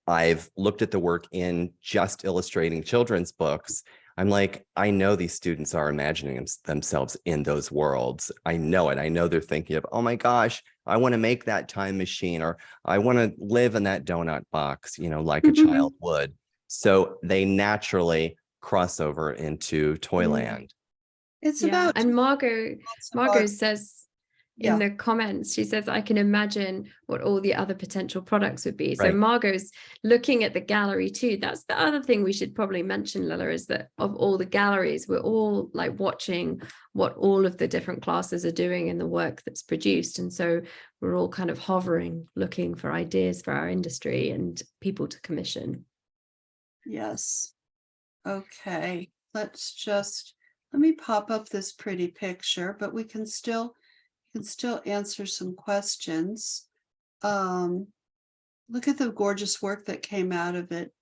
[SPEAKER 5] I've looked at the work in just illustrating children's books, I'm like, I know these students are imagining themselves in those worlds. I know it. I know they're thinking of, oh my gosh, I want to make that time machine, or I want to live in that donut box, like a child would. So they naturally cross over into Toyland.
[SPEAKER 1] It's
[SPEAKER 3] Yeah,
[SPEAKER 1] about
[SPEAKER 3] and Margo
[SPEAKER 1] about-
[SPEAKER 3] says
[SPEAKER 1] Yeah.
[SPEAKER 3] in the comments, she says, I can imagine what all the other potential products would be. So
[SPEAKER 5] Right.
[SPEAKER 3] Margo's looking at the gallery too. That's the other thing we should probably mention, Lilla, is that of all the galleries, we're all like watching what all of the different classes are doing in the work that's produced. And so we're all kind of hovering, looking for ideas for our industry and people to commission.
[SPEAKER 1] Yes. Okay, let me pop up this pretty picture, but we can still answer some questions. Look at the gorgeous work that came out of it.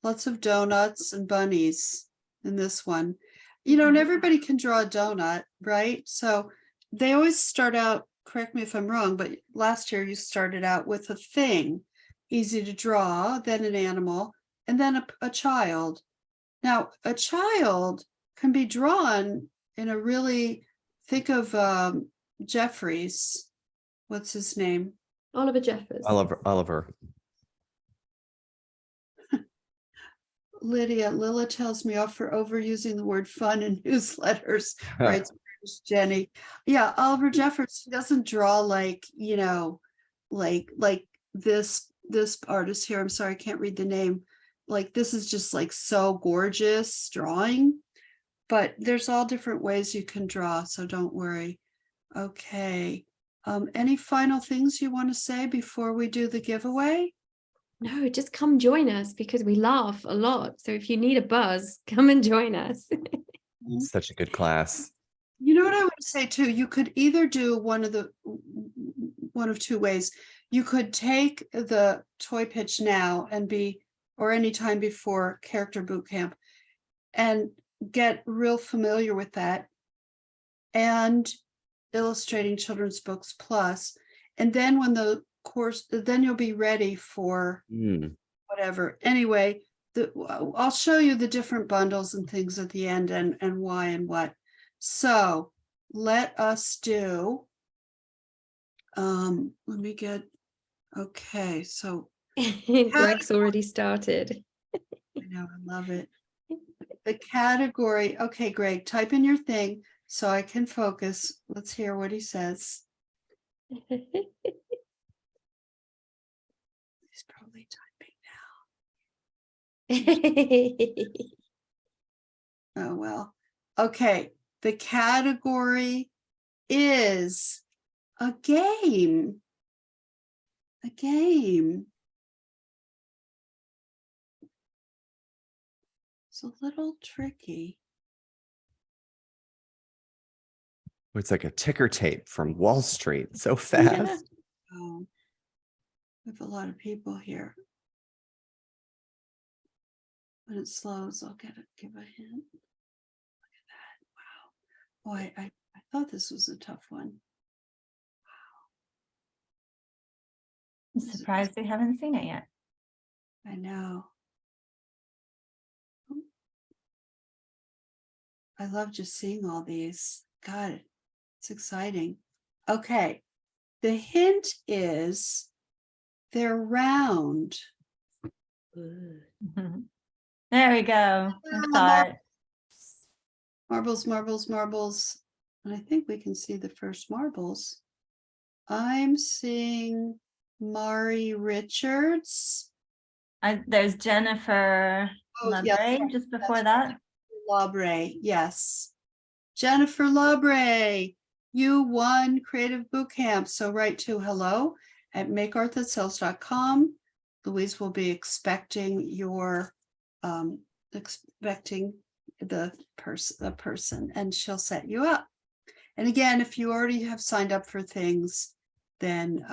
[SPEAKER 1] Lots of donuts and bunnies in this one. And everybody can draw a donut, right? So they always start out, correct me if I'm wrong, but last year you started out with a thing, easy to draw, then an animal, and then a child. Now, a child can be drawn in a really, think of Jeffries, what's his name?
[SPEAKER 3] Oliver Jeffers.
[SPEAKER 5] Oliver.
[SPEAKER 1] Lilla tells me off for overusing the word fun in newsletters, right? Jenny. Yeah, Oliver Jeffers, he doesn't draw like this artist here. I'm sorry, I can't read the name. Like, this is just like so gorgeous drawing, but there's all different ways you can draw, so don't worry. Okay. Any final things you want to say before we do the giveaway?
[SPEAKER 3] No, just come join us because we laugh a lot. So if you need a buzz, come and join us.
[SPEAKER 5] Such a good class.
[SPEAKER 1] You know what I would say too? You could either do one of two ways. You could take the toy pitch now or anytime before character boot camp and get real familiar with that and illustrating children's books plus. And then when the course, then you'll be ready for whatever. Anyway, I'll show you the different bundles and things at the end and why and what. So let us do, let me get, okay, so
[SPEAKER 3] Greg's already started.
[SPEAKER 1] I know, I love it. The category, okay, Greg, type in your thing so I can focus. Let's hear what he says. He's probably typing now. Oh, well. Okay, the category is a game. A game. It's a little tricky.
[SPEAKER 5] It's like a ticker tape from Wall Street. So fast.
[SPEAKER 1] Oh, we have a lot of people here. When it slows, I'll give a hint. Look at that. Wow. Boy, I thought this was a tough one.
[SPEAKER 2] I'm surprised we haven't seen it yet.
[SPEAKER 1] I know. I love just seeing all these. God, it's exciting. Okay. The hint is they're round.
[SPEAKER 2] There we go. I saw it.
[SPEAKER 1] Marbles, marbles, marbles. And I think we can see the first marbles. I'm seeing Mari Richards.
[SPEAKER 2] There's Jennifer
[SPEAKER 1] Oh, yes,
[SPEAKER 2] Labre just before that.
[SPEAKER 1] Labre, yes. Jennifer Labre, you won Creative Bootcamp. So write to hello@makeartthasells.com. Louise will be expecting your expecting the person, and she'll set you up. And again, if you already have signed up for things, then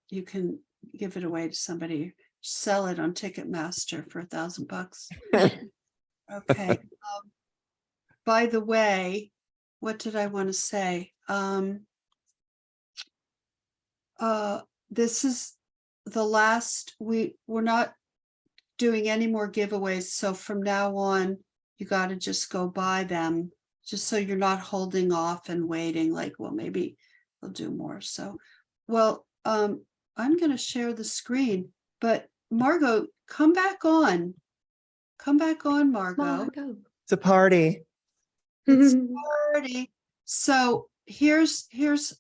[SPEAKER 1] you can give it away to somebody, sell it on Ticketmaster for $1,000. Okay. By the way, what did I want to say? This is the last, we're not doing any more giveaways. So from now on, you got to just go buy them, just so you're not holding off and waiting like, well, maybe we'll do more. So, well, I'm going to share the screen, but Margo, come back on. Come back on, Margo.
[SPEAKER 3] Margo.
[SPEAKER 5] It's a party.
[SPEAKER 1] It's already. So here's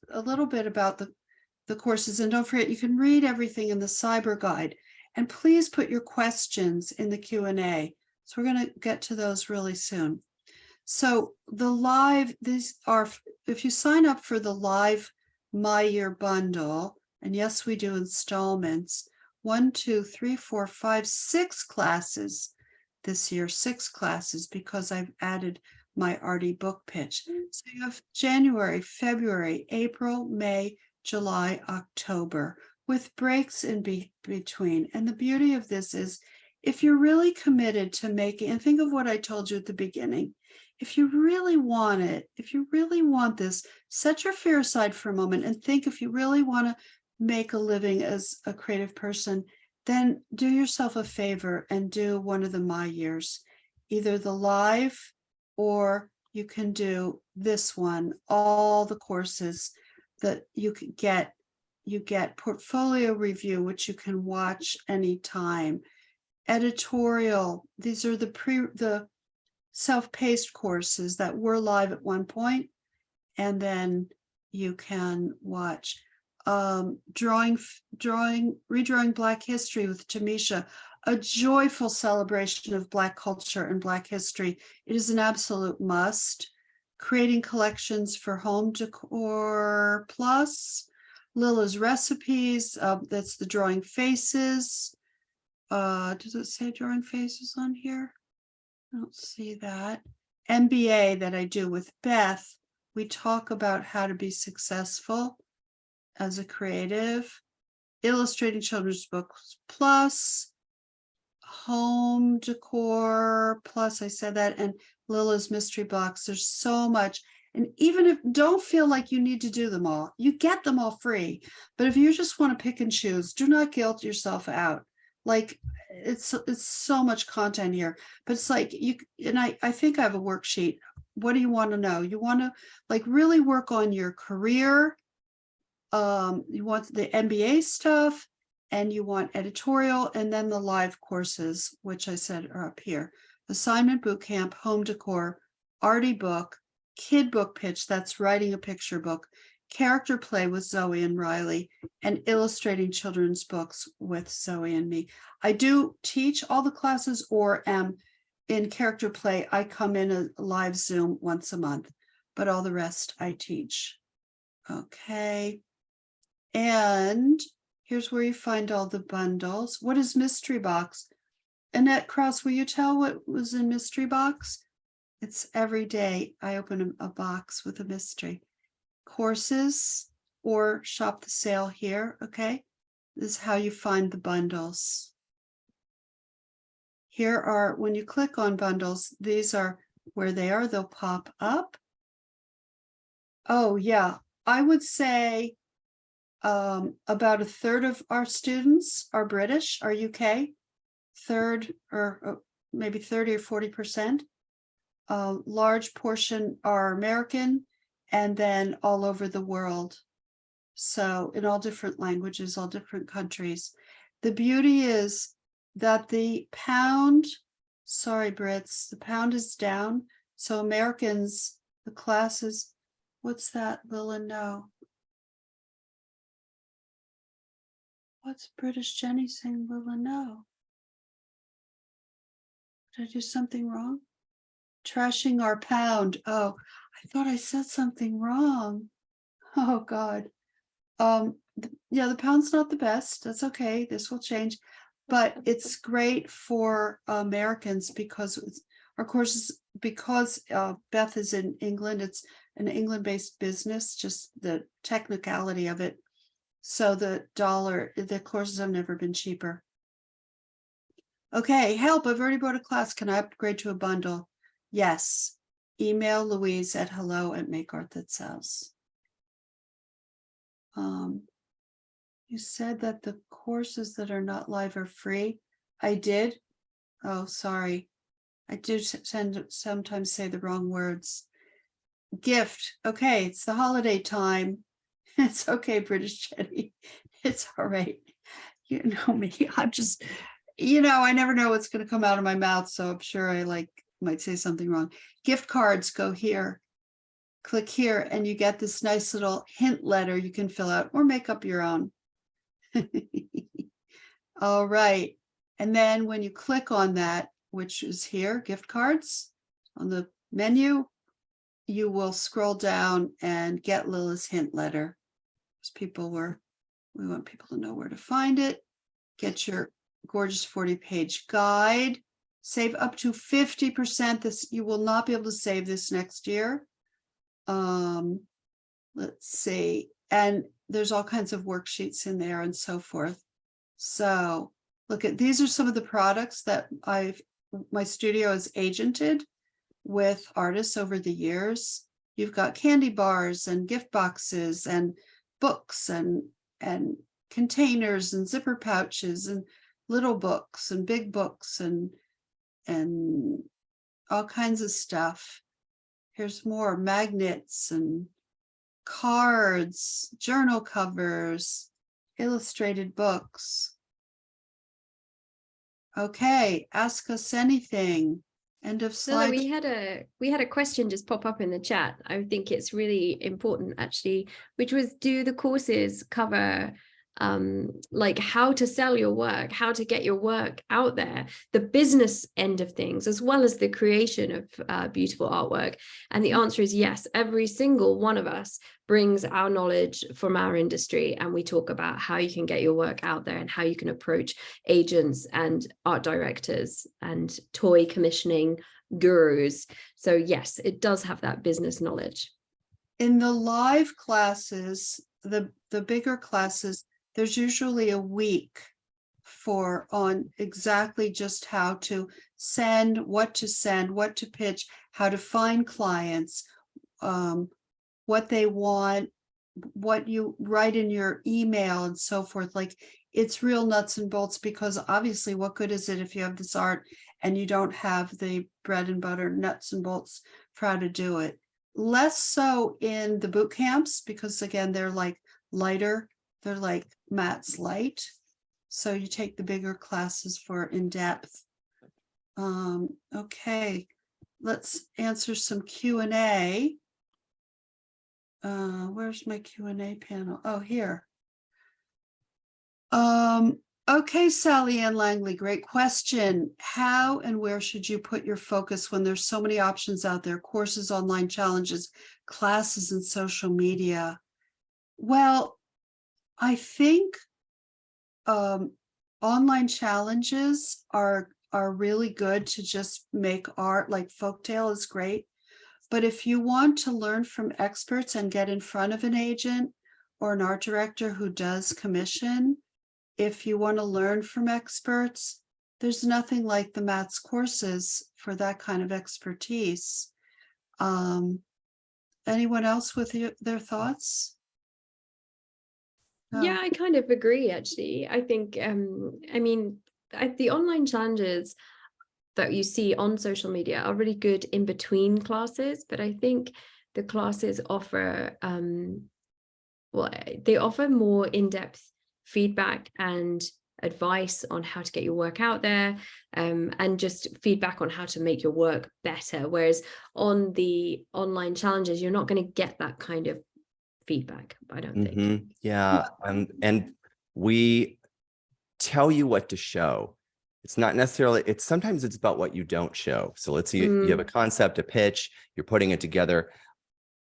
[SPEAKER 1] a little bit about the courses, and don't forget, you can read everything in the cyber guide, and please put your questions in the Q&A. So we're going to get to those really soon. So the live, these are, if you sign up for the live My Year bundle, and yes, we do installments, 1, 2, 3, 4, 5, 6 classes this year, 6 classes, because I've added my Artie book pitch. So you have January, February, April, May, July, October, with breaks in between. And the beauty of this is, if you're really committed to making, and think of what I told you at the beginning, if you really want it, if you really want this, set your fear aside for a moment and think, if you really want to make a living as a creative person, then do yourself a favor and do one of the My Years, either the live, or you can do this one, all the courses that you could get. You get portfolio review, which you can watch anytime. Editorial, these are the self-paced courses that were live at one point, and then you can watch redrawing Black history with Tamisha, a joyful celebration of Black culture and Black history. It is an absolute must. Creating collections for Home Décor Plus, Lilla's recipes, that's the drawing faces. Does it say drawing faces on here? I don't see that. MBA that I do with Beth, we talk about how to be successful as a creative. Illustrating Children's Books Plus, Home Decor Plus, I said that, and Lilla's Mystery Box. There's so much. And even if don't feel like you need to do them all, you get them all free. But if you just want to pick and choose, do not guilt yourself out. Like it's so much content here, but it's like you, and I think I have a worksheet. What do you want to know? You want to like really work on your career. You want the MBA stuff, and you want editorial, and then the live courses, which I said are up here. Assignment Bootcamp, Home Decor, Artie book, Kid book pitch, that's writing a picture book, character play with Zoe and Riley, and illustrating children's books with Zoe and me. I do teach all the classes, or am in character play. I come in a live Zoom once a month, but all the rest I teach. Okay. And here's where you find all the bundles. What is Mystery Box? Annette Krause, will you tell what was in Mystery Box? It's every day I open a box with a mystery. courses or shop the sale here, okay? This is how you find the bundles. Here are, when you click on bundles, these are where they are, they'll pop up. Oh yeah, I would say about a third of our students are British, are UK, third or maybe 30 or 40%. A large portion are American, and then all over the world. So in all different languages, all different countries. The beauty is that the pound, sorry, Brits, the pound is down. So Americans, the classes, what's that, Lilla? No. What's British Jenny saying, Lilla? No. Did I do something wrong? Trashing our pound. Oh, I thought I said something wrong. Oh God. Yeah, the pound's not the best. That's okay. This will change, but it's great for Americans because our courses, because Beth is in England, it's an England-based business, just the technicality of it. So the courses have never been cheaper. Okay, help, I've already bought a class. Can I upgrade to a bundle? Yes. Email Louise at hello@makeart.sells. You said that the courses that are not live are free. I did. Oh, sorry. I do sometimes say the wrong words. Gift. Okay, it's the holiday time. It's okay, British Jenny. It's all right. You know me. I'm just, I never know what's going to come out of my mouth. So I'm sure I might say something wrong. Gift cards, go here. Click here and you get this nice little hint letter you can fill out or make up your own. All right. And then when you click on that, which is here, gift cards on the menu, you will scroll down and get Lilla's hint letter. Because we want people to know where to find it. Get your gorgeous 40-page guide. Save up to 50%. This, you will not be able to save this next year. Let's see. And there's all kinds of worksheets in there and so forth. So look at, these are some of the products that my studio has agented with artists over the years. You've got candy bars and gift boxes and books and containers and zipper pouches and little books and big books and all kinds of stuff. Here's more magnets and cards, journal covers, illustrated books. Okay, ask us anything. End of
[SPEAKER 3] Lilla,
[SPEAKER 1] slide.
[SPEAKER 3] we had a question just pop up in the chat. I think it's really important actually, which was, do the courses cover like how to sell your work, how to get your work out there, the business end of things, as well as the creation of beautiful artwork? And the answer is yes. Every single one of us brings our knowledge from our industry, and we talk about how you can get your work out there and how you can approach agents and art directors and toy commissioning gurus. So yes, it does have that business knowledge.
[SPEAKER 1] In the live classes, the bigger classes, there's usually a week on exactly just how to send, what to pitch, how to find clients, what they want, what you write in your email and so forth. Like, it's real nuts and bolts, because obviously what good is it if you have this art and you don't have the bread and butter nuts and bolts for how to do it? Less so in the boot camps, because again, they're like lighter. They're like Matt's light. So you take the bigger classes for in-depth. Okay, let's answer some Q&A. Where's my Q&A panel? Oh, here. Okay, Sally Ann Langley, great question. How and where should you put your focus when there's so many options out there? Courses, online challenges, classes, and social media. Well, I think online challenges are really good to just make art. Like Folktale is great, But if you want to learn from experts and get in front of an agent or an art director who does commission, if you want to learn from experts, there's nothing like the Matt's courses for that kind of expertise. Anyone else with their thoughts?
[SPEAKER 3] Yeah, I kind of agree, actually. I think, I mean, the online challenges that you see on social media are really good in between classes, but I think the classes offer, well, they offer more in-depth feedback and advice on how to get your work out there, and just feedback on how to make your work better. Whereas on the online challenges, you're not going to get that kind of feedback, I don't think.
[SPEAKER 5] Yeah. And we tell you what to show. It's not necessarily, sometimes it's about what you don't show. So let's say you have a concept, a pitch, you're putting it together.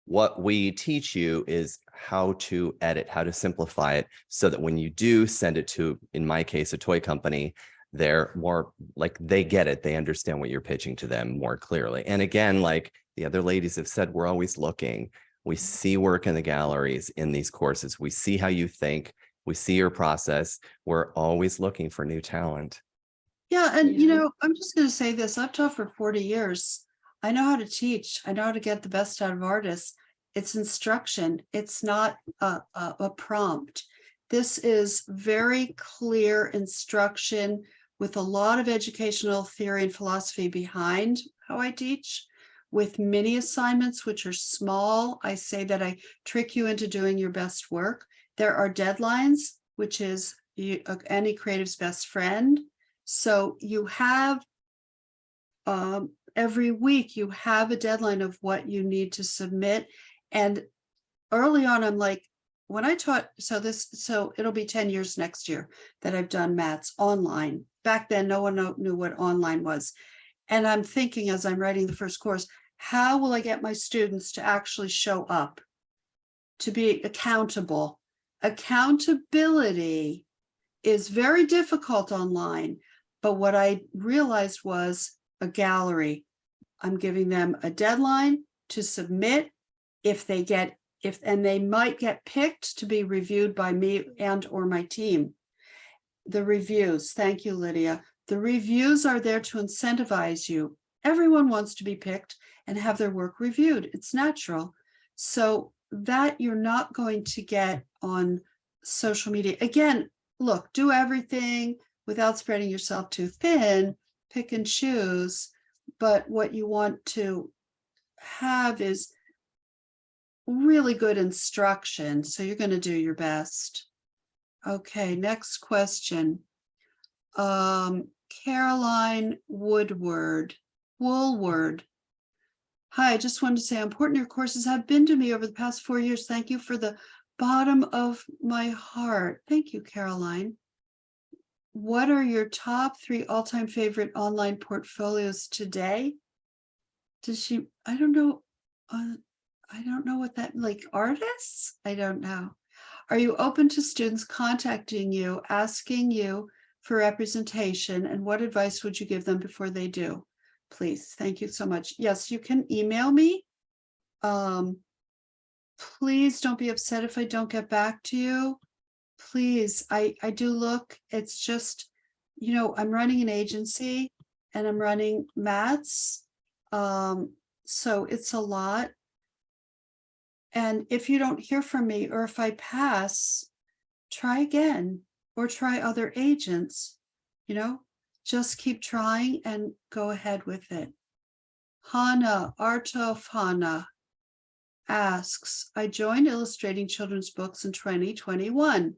[SPEAKER 5] What we teach you is how to edit, how to simplify it so that when you do send it to, in my case, a toy company, they're more like, they get it. They understand what you're pitching to them more clearly. And again, like the other ladies have said, we're always looking. We see work in the galleries in these courses. We see how you think. We see your process. We're always looking for new talent.
[SPEAKER 1] Yeah, and you know, I'm just going to say this. I've taught for 40 years. I know how to teach. I know how to get the best out of artists. It's instruction. It's not a prompt. This is very clear instruction with a lot of educational theory and philosophy behind how I teach, with mini assignments, which are small. I say that I trick you into doing your best work. There are deadlines, which is any creative's best friend. So you have, every week you have a deadline of what you need to submit. And early on, I'm like, when I taught, so it'll be 10 years next year that I've done Matt's online. Back then, no one knew what online was. And I'm thinking as I'm writing the first course, how will I get my students to actually show up, to be accountable? Accountability is very difficult online. But what I realized was a gallery. I'm giving them a deadline to submit. And they might get picked to be reviewed by me and or my team. The reviews, thank you, Lydia. The reviews are there to incentivize you. Everyone wants to be picked and have their work reviewed. It's natural. So that you're not going to get on social media. Again, look, do everything without spreading yourself too thin, pick and choose. But what you want to have is really good instruction. So you're going to do your best. Okay, next question. Caroline Woolward. Hi, I just wanted to say how important your courses have been to me over the past 4 years. Thank you for the bottom of my heart. Thank you, Caroline. What are your top 3 all-time favorite online portfolios today? Does she, I don't know what that, like artists? I don't know. Are you open to students contacting you, asking you for representation, and what advice would you give them before they do? Please, thank you so much. Yes, you can email me. Please don't be upset if I don't get back to you. Please, I do look. It's just, you know, I'm running an agency and I'm running Matt's. So it's a lot. And if you don't hear from me, or if I pass, try again or try other agents, you know, just keep trying and go ahead with it. Hannah Artof Hannah asks, I joined illustrating children's books in 2021.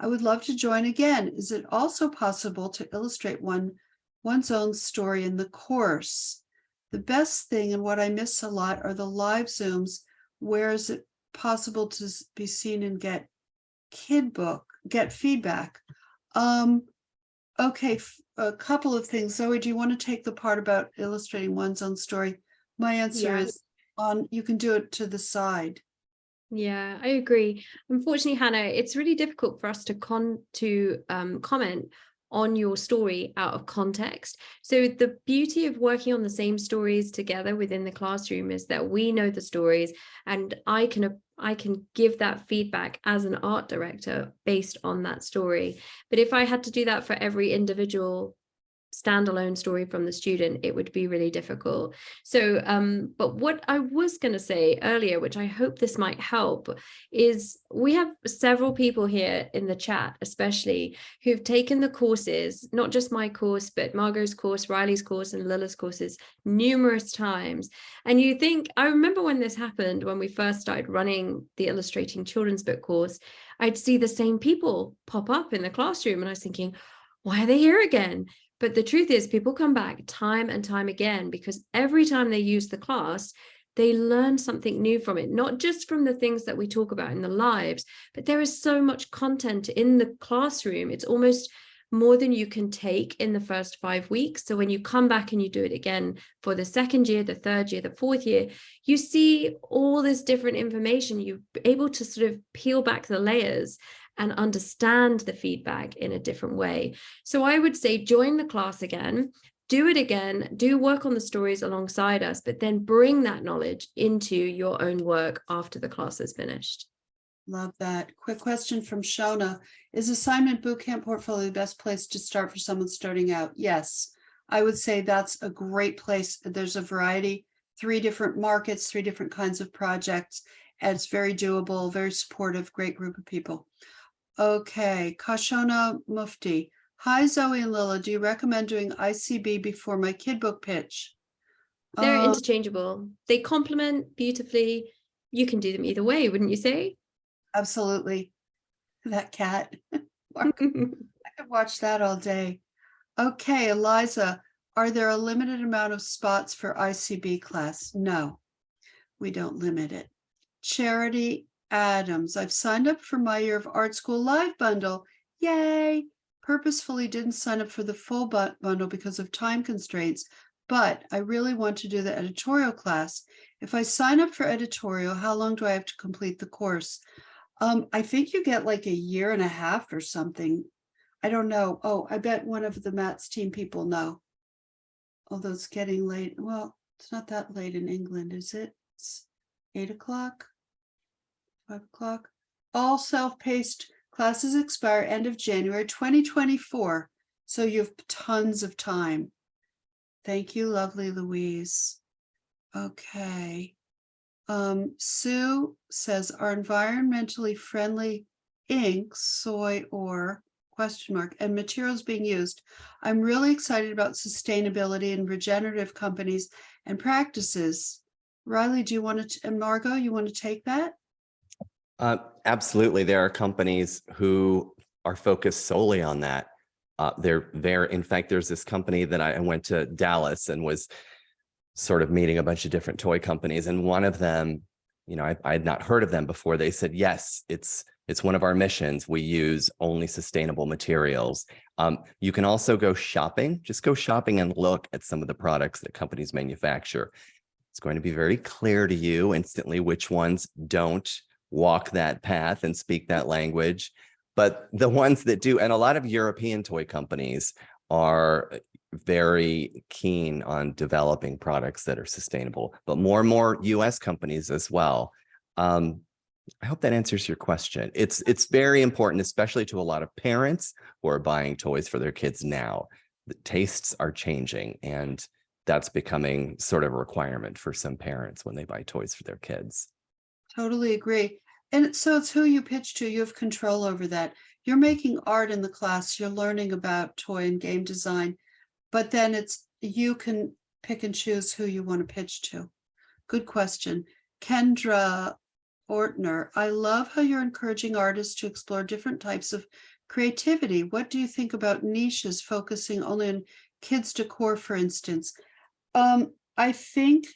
[SPEAKER 1] I would love to join again. Is it also possible to illustrate one's own story in the course? The best thing and what I miss a lot are the live Zooms. Where is it possible to be seen and get feedback? Okay, a couple of things. Zoe, do you want to take the part about illustrating one's own story? My answer is you can do it to the side.
[SPEAKER 3] Yeah, I agree. Unfortunately, Hannah, it's really difficult for us to comment on your story out of context. So the beauty of working on the same stories together within the classroom is that we know the stories, and I can give that feedback as an art director based on that story. But if I had to do that for every individual standalone story from the student, it would be really difficult. So but what I was going to say earlier, which I hope this might help, is we have several people here in the chat especially who've taken the courses, not just my course, but Margo's course, Riley's course, and Lilla's courses numerous times. And you think, I remember when this happened, when we first started running the Illustrating Children's Book course, I'd see the same people pop up in the classroom and I was thinking, why are they here again? But the truth is, people come back time and time again because every time they use the class, they learn something new from it, not just from the things that we talk about in the lives, but there is so much content in the classroom. It's almost more than you can take in the first 5 weeks. So when you come back and you do it again for the second year, the third year, the fourth year, you see all this different information. You're able to sort of peel back the layers and understand the feedback in a different way. So I would say join the class again, do it again, do work on the stories alongside us, but then bring that knowledge into your own work after the class is finished.
[SPEAKER 1] Love that. Quick question from Shona. Is assignment bootcamp portfolio the best place to start for someone starting out? Yes, I would say that's a great place. There's a variety, 3 different markets, 3 different kinds of projects, and it's very doable, very supportive, great group of people. Okay, Kashona Mufti. Hi, Zoe and Lilla. Do you recommend doing ICB before my kid book pitch?
[SPEAKER 3] They're interchangeable. They complement beautifully. You can do them either way, wouldn't you say?
[SPEAKER 1] Absolutely. That cat. I could watch that all day. Okay, Eliza, are there a limited amount of spots for ICB class? No, we don't limit it. Charity Adams, I've signed up for my Year of Art School Live bundle. Yay! Purposefully didn't sign up for the full bundle because of time constraints, but I really want to do the editorial class. If I sign up for editorial, how long do I have to complete the course? I think you get like 1.5 years or something. I don't know. Oh, I bet one of the Matt's team people know. Although it's getting late. Well, it's not that late in England, is it? It's 8 o'clock. 5 o'clock. All self-paced classes expire end of January 2024. So you have tons of time. Thank you, lovely Louise. Okay. Sue says, are environmentally friendly inks, soy or ? And materials being used? I'm really excited about sustainability and regenerative companies and practices. Riley, do you want to, and Margo, you want to take that?
[SPEAKER 5] Absolutely. There are companies who are focused solely on that. In fact, there's this company that I went to Dallas and was sort of meeting a bunch of different toy companies. And one of them, you know, I had not heard of them before. They said, yes, it's one of our missions. We use only sustainable materials. You can also go shopping, just go shopping and look at some of the products that companies manufacture. It's going to be very clear to you instantly which ones don't walk that path and speak that language. But the ones that do, and a lot of European toy companies are very keen on developing products that are sustainable, but more and more US companies as well. I hope that answers your question. It's very important, especially to a lot of parents who are buying toys for their kids now. The tastes are changing, and that's becoming sort of a requirement for some parents when they buy toys for their kids. Totally agree.
[SPEAKER 1] And so it's who you pitch to. You have control over that. You're making art in the class. You're learning about toy and game design, but then you can pick and choose who you want to pitch to. Good question. Kendra Ortner, I love how you're encouraging artists to explore different types of creativity. What do you think about niches focusing only on kids decor, for instance? I think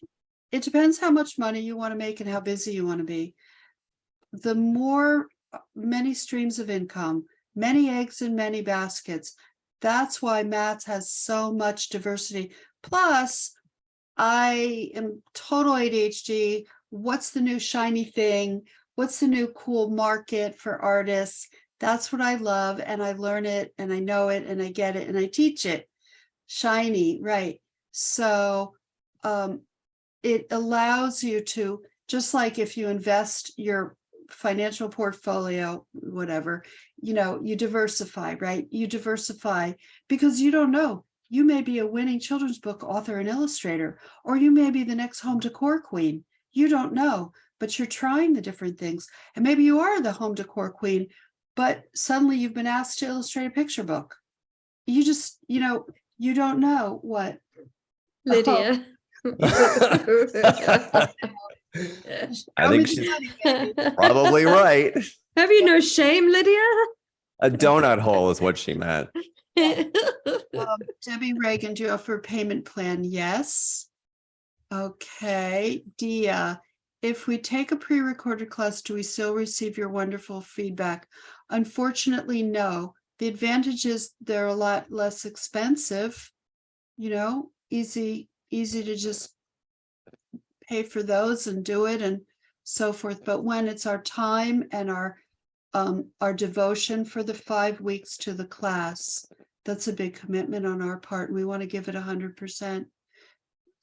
[SPEAKER 1] it depends how much money you want to make and how busy you want to be. The more many streams of income, many eggs in many baskets. That's why Matt's has so much diversity. Plus, I am total ADHD. What's the new shiny thing? What's the new cool market for artists? That's what I love, and I learn it, and I know it, and I get it, and I teach it. Shiny, right? So it allows you to, just like if you invest your financial portfolio, whatever, you diversify, right? You diversify because you don't know. You may be a winning children's book author and illustrator, or you may be the next home decor queen. You don't know, but you're trying the different things. And maybe you are the home decor queen, but suddenly you've been asked to illustrate a picture book. You just, you don't know what.
[SPEAKER 3] Lydia.
[SPEAKER 5] I think she's probably right.
[SPEAKER 3] Have you no shame, Lydia?
[SPEAKER 5] A donut hole is what she meant.
[SPEAKER 1] Debbie Reagan, do you offer a payment plan? Yes. Okay. Dia, if we take a pre-recorded class, do we still receive your wonderful feedback? Unfortunately, no. The advantage is they're a lot less expensive, easy to just pay for those and do it and so forth. But when it's our time and our devotion for the 5 weeks to the class, that's a big commitment on our part, and we want to give it 100%.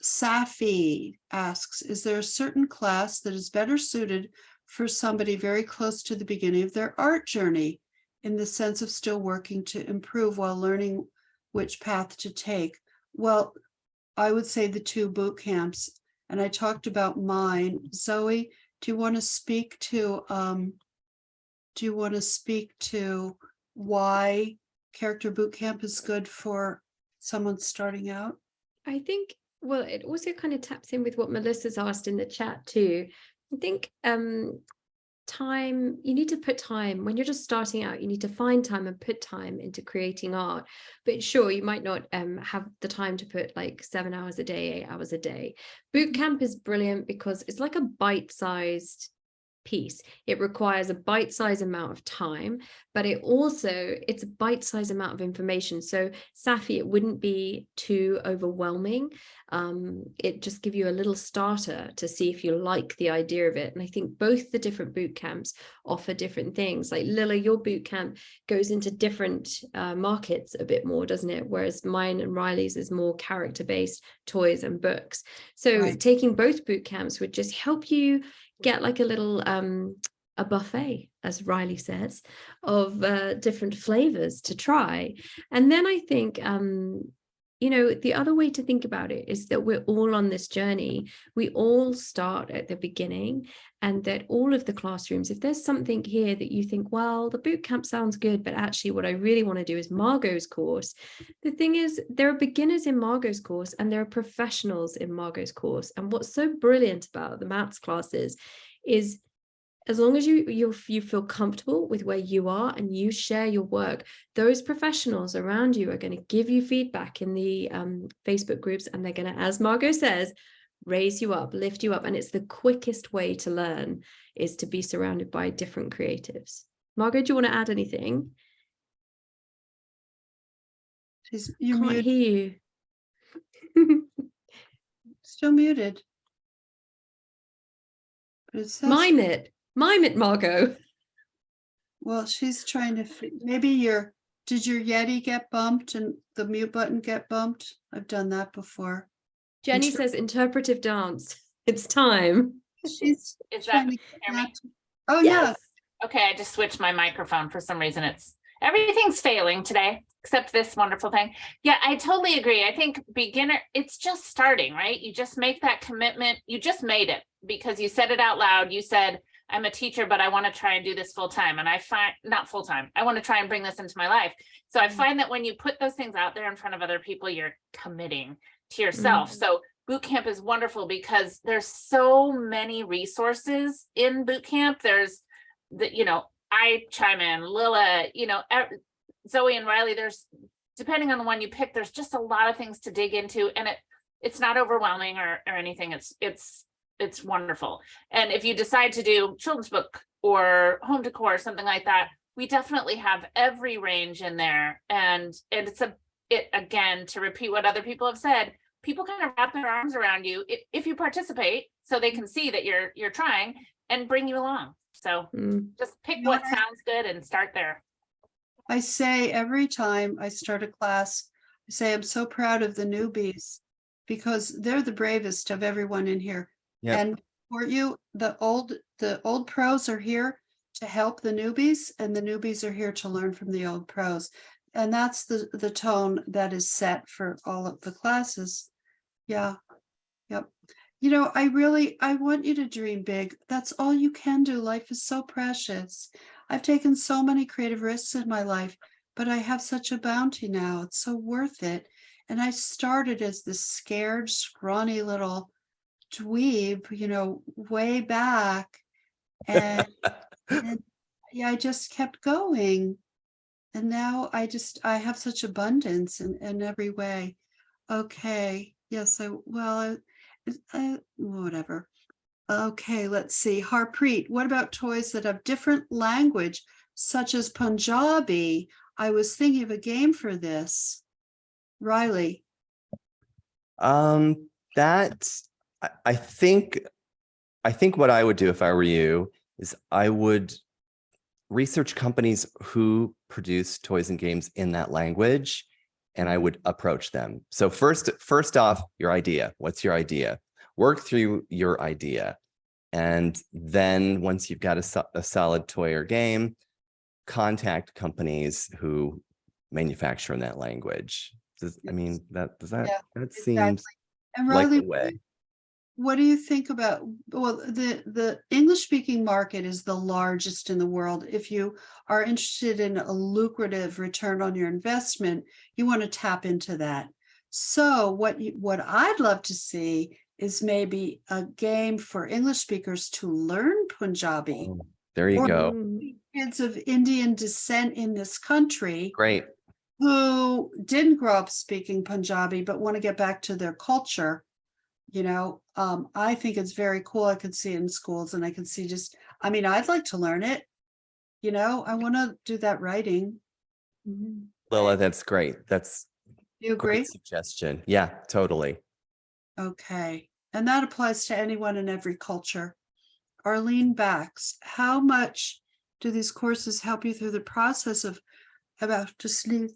[SPEAKER 1] Safi asks, is there a certain class that is better suited for somebody very close to the beginning of their art journey, in the sense of still working to improve while learning which path to take? Well, I would say the 2 boot camps, and I talked about mine. Zoe, do you want to speak to why character boot camp is good for someone starting out?
[SPEAKER 3] I think, well, it also kind of taps in with what Melissa's asked in the chat too. I think time, you need to put time when you're just starting out. You need to find time and put time into creating art. But sure, you might not have the time to put like 7 hours a day, 8 hours a day. Boot camp is brilliant because it's like a bite-sized piece. It requires a bite-sized amount of time, but it's a bite-sized amount of information. So Safi, it wouldn't be too overwhelming. It just give you a little starter to see if you like the idea of it. And I think both the different boot camps offer different things. Like Lilla, your boot camp goes into different markets a bit more, doesn't it? Whereas mine and Riley's is more character-based toys and books. So
[SPEAKER 1] Right.
[SPEAKER 3] Taking both boot camps would just help you get like a little a buffet, as Riley says, of different flavors to try. And then I think the other way to think about it is that we're all on this journey. We all start at the beginning, and that all of the classrooms, if there's something here that you think, well, the boot camp sounds good, but actually what I really want to do is Margo's course. The thing is, there are beginners in Margo's course and there are professionals in Margo's course. And what's so brilliant about the maths classes is, as long as you feel comfortable with where you are and you share your work, those professionals around you are going to give you feedback in the Facebook groups, and they're going to, as Margo says, raise you up, lift you up. And it's the quickest way to learn, is to be surrounded by different creatives. Margo, do you want to add anything?
[SPEAKER 1] You're
[SPEAKER 3] Can't
[SPEAKER 1] muted.
[SPEAKER 3] hear you.
[SPEAKER 1] Still muted. But it says,
[SPEAKER 3] Mime it, Margo.
[SPEAKER 1] well, she's trying to, maybe did your Yeti get bumped and the mute button get bumped? I've done that before.
[SPEAKER 3] Jenny says interpretive dance. It's time.
[SPEAKER 1] She's
[SPEAKER 4] Is
[SPEAKER 1] trying
[SPEAKER 4] that,
[SPEAKER 1] to
[SPEAKER 4] hear me?
[SPEAKER 1] Oh,
[SPEAKER 3] Yes.
[SPEAKER 4] Okay, I just switched my microphone. For some reason, everything's failing today, except this wonderful thing. Yeah, I totally agree. I think beginner, it's just starting, right? You just make that commitment. You just made it because you said it out loud. You said, I'm a teacher, but I want to try and do this full time. And I find, not full time, I want to try and bring this into my life. So I find that when you put those things out there in front of other people, you're committing to yourself. So boot camp is wonderful because there's so many resources in boot camp. There's I chime in, Lilla, Zoe and Riley, there's, depending on the one you pick, there's just a lot of things to dig into, and it's not overwhelming or anything. It's wonderful. And if you decide to do children's book or home decor or something like that, we definitely have every range in there. And it again, to repeat what other people have said, people kind of wrap their arms around you if you participate, so they can see that you're trying. and bring you along. So just pick
[SPEAKER 1] You know
[SPEAKER 4] what
[SPEAKER 1] what?
[SPEAKER 4] sounds good and start there.
[SPEAKER 1] I say every time I start a class, I say, I'm so proud of the newbies because they're the bravest of everyone in here.
[SPEAKER 5] Yep.
[SPEAKER 1] And for you, the old pros are here to help the newbies, and the newbies are here to learn from the old pros. And that's the tone that is set for all of the classes. Yeah. Yep. You know, I want you to dream big. That's all you can do. Life is so precious. I've taken so many creative risks in my life, but I have such a bounty now. It's so worth it. And I started as this scared, scrawny little dweeb, you know, way back. And, and yeah, I just kept going. And now I have such abundance in every way. Okay. Yes. Whatever. Okay, let's see. Harpreet, what about toys that have different language, such as Punjabi? I was thinking of a game for this. Riley.
[SPEAKER 5] That I think what I would do if I were you is I would research companies who produce toys and games in that language, and I would approach them. So first off, your idea. What's your idea? Work through your idea. And then once you've got a solid toy or game, contact companies who manufacture in that language. That
[SPEAKER 1] Yeah,
[SPEAKER 5] seems
[SPEAKER 1] And
[SPEAKER 5] like
[SPEAKER 1] Riley,
[SPEAKER 5] the way.
[SPEAKER 1] what do you think about, well, the English speaking market is the largest in the world. If you are interested in a lucrative return on your investment, you want to tap into that. So what I'd love to see is maybe a game for English speakers to learn Punjabi.
[SPEAKER 5] Oh, there you
[SPEAKER 1] Or
[SPEAKER 5] go.
[SPEAKER 1] kids of Indian descent in this country
[SPEAKER 5] Great.
[SPEAKER 1] who didn't grow up speaking Punjabi but want to get back to their culture. You know, I think it's very cool. I could see it in schools, and I can see I'd like to learn it. You know, I want to do that writing.
[SPEAKER 5] Lilla, that's great. That's
[SPEAKER 1] Do you agree?
[SPEAKER 5] great suggestion. Yeah, totally.
[SPEAKER 1] Okay. And that applies to anyone in every culture. Arlene Bax, how much do these courses help you through the process of about to sleep?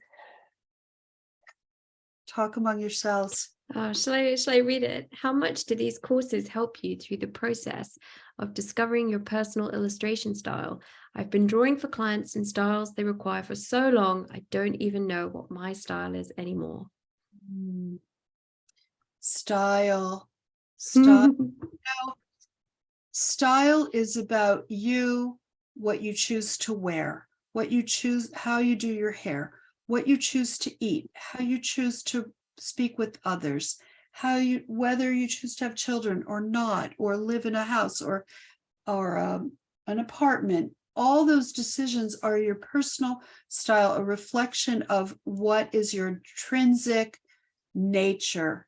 [SPEAKER 1] Talk among yourselves.
[SPEAKER 3] Shall I read it? How much do these courses help you through the process of discovering your personal illustration style? I've been drawing for clients in styles they require for so long, I don't even know what my style is anymore.
[SPEAKER 1] Style. Style is about you, what you choose to wear, what you choose, how you do your hair, what you choose to eat, how you choose to speak with others, whether you choose to have children or not, or live in a house or an apartment. All those decisions are your personal style, a reflection of what is your intrinsic nature,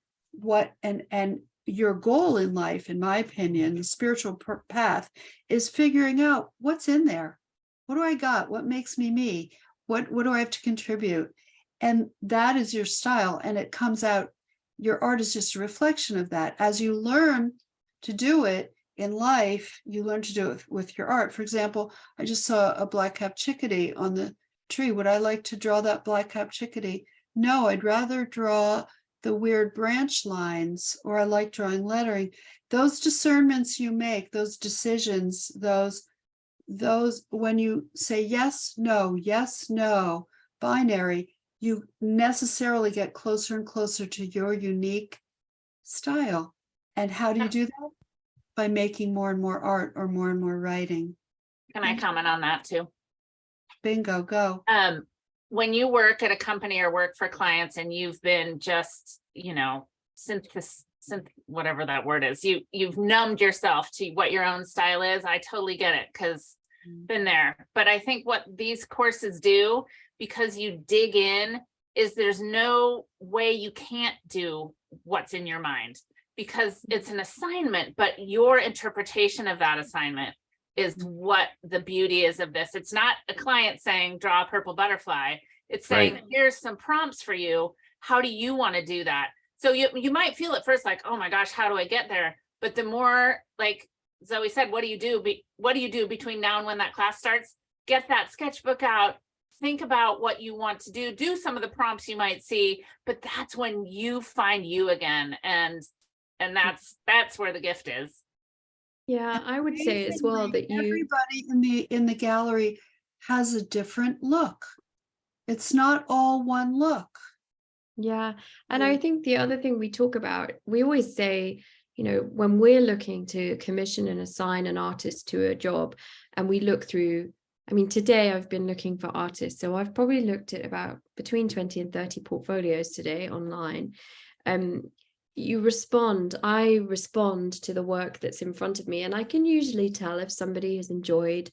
[SPEAKER 1] and your goal in life, in my opinion, the spiritual path is figuring out what's in there. What do I got? What makes me? What do I have to contribute? And that is your style, and it comes out. Your art is just a reflection of that. As you learn to do it in life, you learn to do it with your art. For example, I just saw a black-capped chickadee on the tree. Would I like to draw that black-capped chickadee? No, I'd rather draw the weird branch lines, or I like drawing lettering. Those discernments you make, those decisions, those when you say yes, no, binary, you necessarily get closer and closer to your unique style. And how do you do that? By making more and more art or more and more writing.
[SPEAKER 4] Can I comment on that too?
[SPEAKER 1] Bingo, go.
[SPEAKER 4] When you work at a company or work for clients and you've been just, since whatever that word is, you've numbed yourself to what your own style is. I totally get it, because been there. But I think what these courses do, because you dig in, is there's no way you can't do what's in your mind, because it's an assignment, but your interpretation of that assignment is what the beauty is of this. It's not a client saying, draw a purple butterfly. It's saying,
[SPEAKER 5] Right.
[SPEAKER 4] Here's some prompts for you. How do you want to do that? So you might feel at first like, oh my gosh, how do I get there? But the more like Zoe said, what do you do? What do you do between now and when that class starts? Get that sketchbook out. Think about what you want to do some of the prompts you might see, but that's when you find you again. And that's where the gift is.
[SPEAKER 3] Yeah, I would say as well
[SPEAKER 1] Amazingly,
[SPEAKER 3] that you,
[SPEAKER 1] everybody in the gallery has a different look. It's not all one look.
[SPEAKER 3] yeah. And I think the other thing we talk about, we always say, you know, when we're looking to commission and assign an artist to a job, and we look through, I mean, today I've been looking for artists, so I've probably looked at about between 20 and 30 portfolios today online. I respond to the work that's in front of me, and I can usually tell if somebody has enjoyed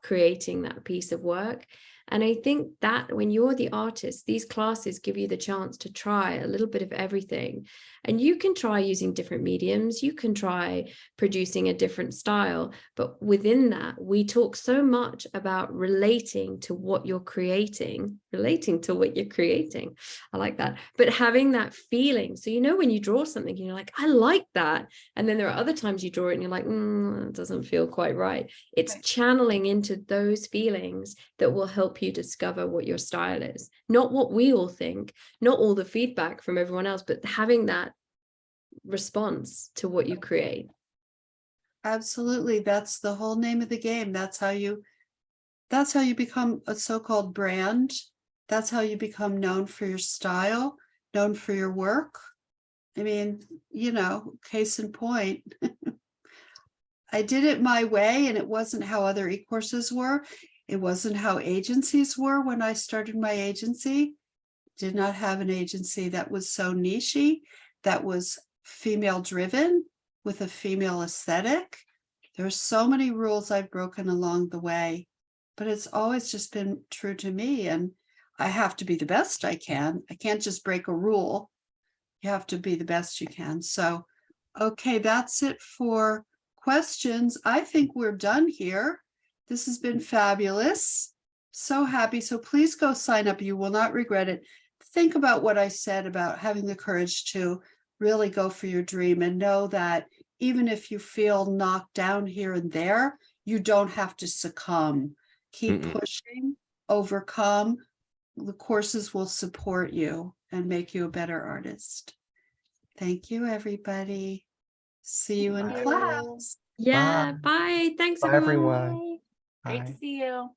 [SPEAKER 3] creating that piece of work. And I think that when you're the artist, these classes give you the chance to try a little bit of everything. And you can try using different mediums, you can try producing a different style, but within that, we talk so much about relating to what you're creating. I like that. But having that feeling. So, you know, when you draw something, you're like, I like that. And then there are other times you draw it and you're like, it doesn't feel quite right. It's channeling into those feelings that will help you discover what your style is. Not what we all think, not all the feedback from everyone else, but having that response to what you create.
[SPEAKER 1] Absolutely. That's the whole name of the game. That's how you become a so-called brand. That's how you become known for your style, known for your work. I mean, you know, case in point, I did it my way, and it wasn't how other e-courses were. It wasn't how agencies were when I started my agency. Did not have an agency that was so nichey, that was female driven with a female aesthetic. There's so many rules I've broken along the way, but it's always just been true to me. And I have to be the best I can. I can't just break a rule. You have to be the best you can. So, okay, that's it for questions. I think we're done here. This has been fabulous. So happy. So please go sign up. You will not regret it. Think about what I said about having the courage to really go for your dream, and know that even if you feel knocked down here and there, you don't have to succumb. Keep pushing, overcome. The courses will support you and make you a better artist. Thank you, everybody. See you in class.
[SPEAKER 3] Yeah, bye. Thanks,
[SPEAKER 5] Bye, everyone.
[SPEAKER 4] Great to see you.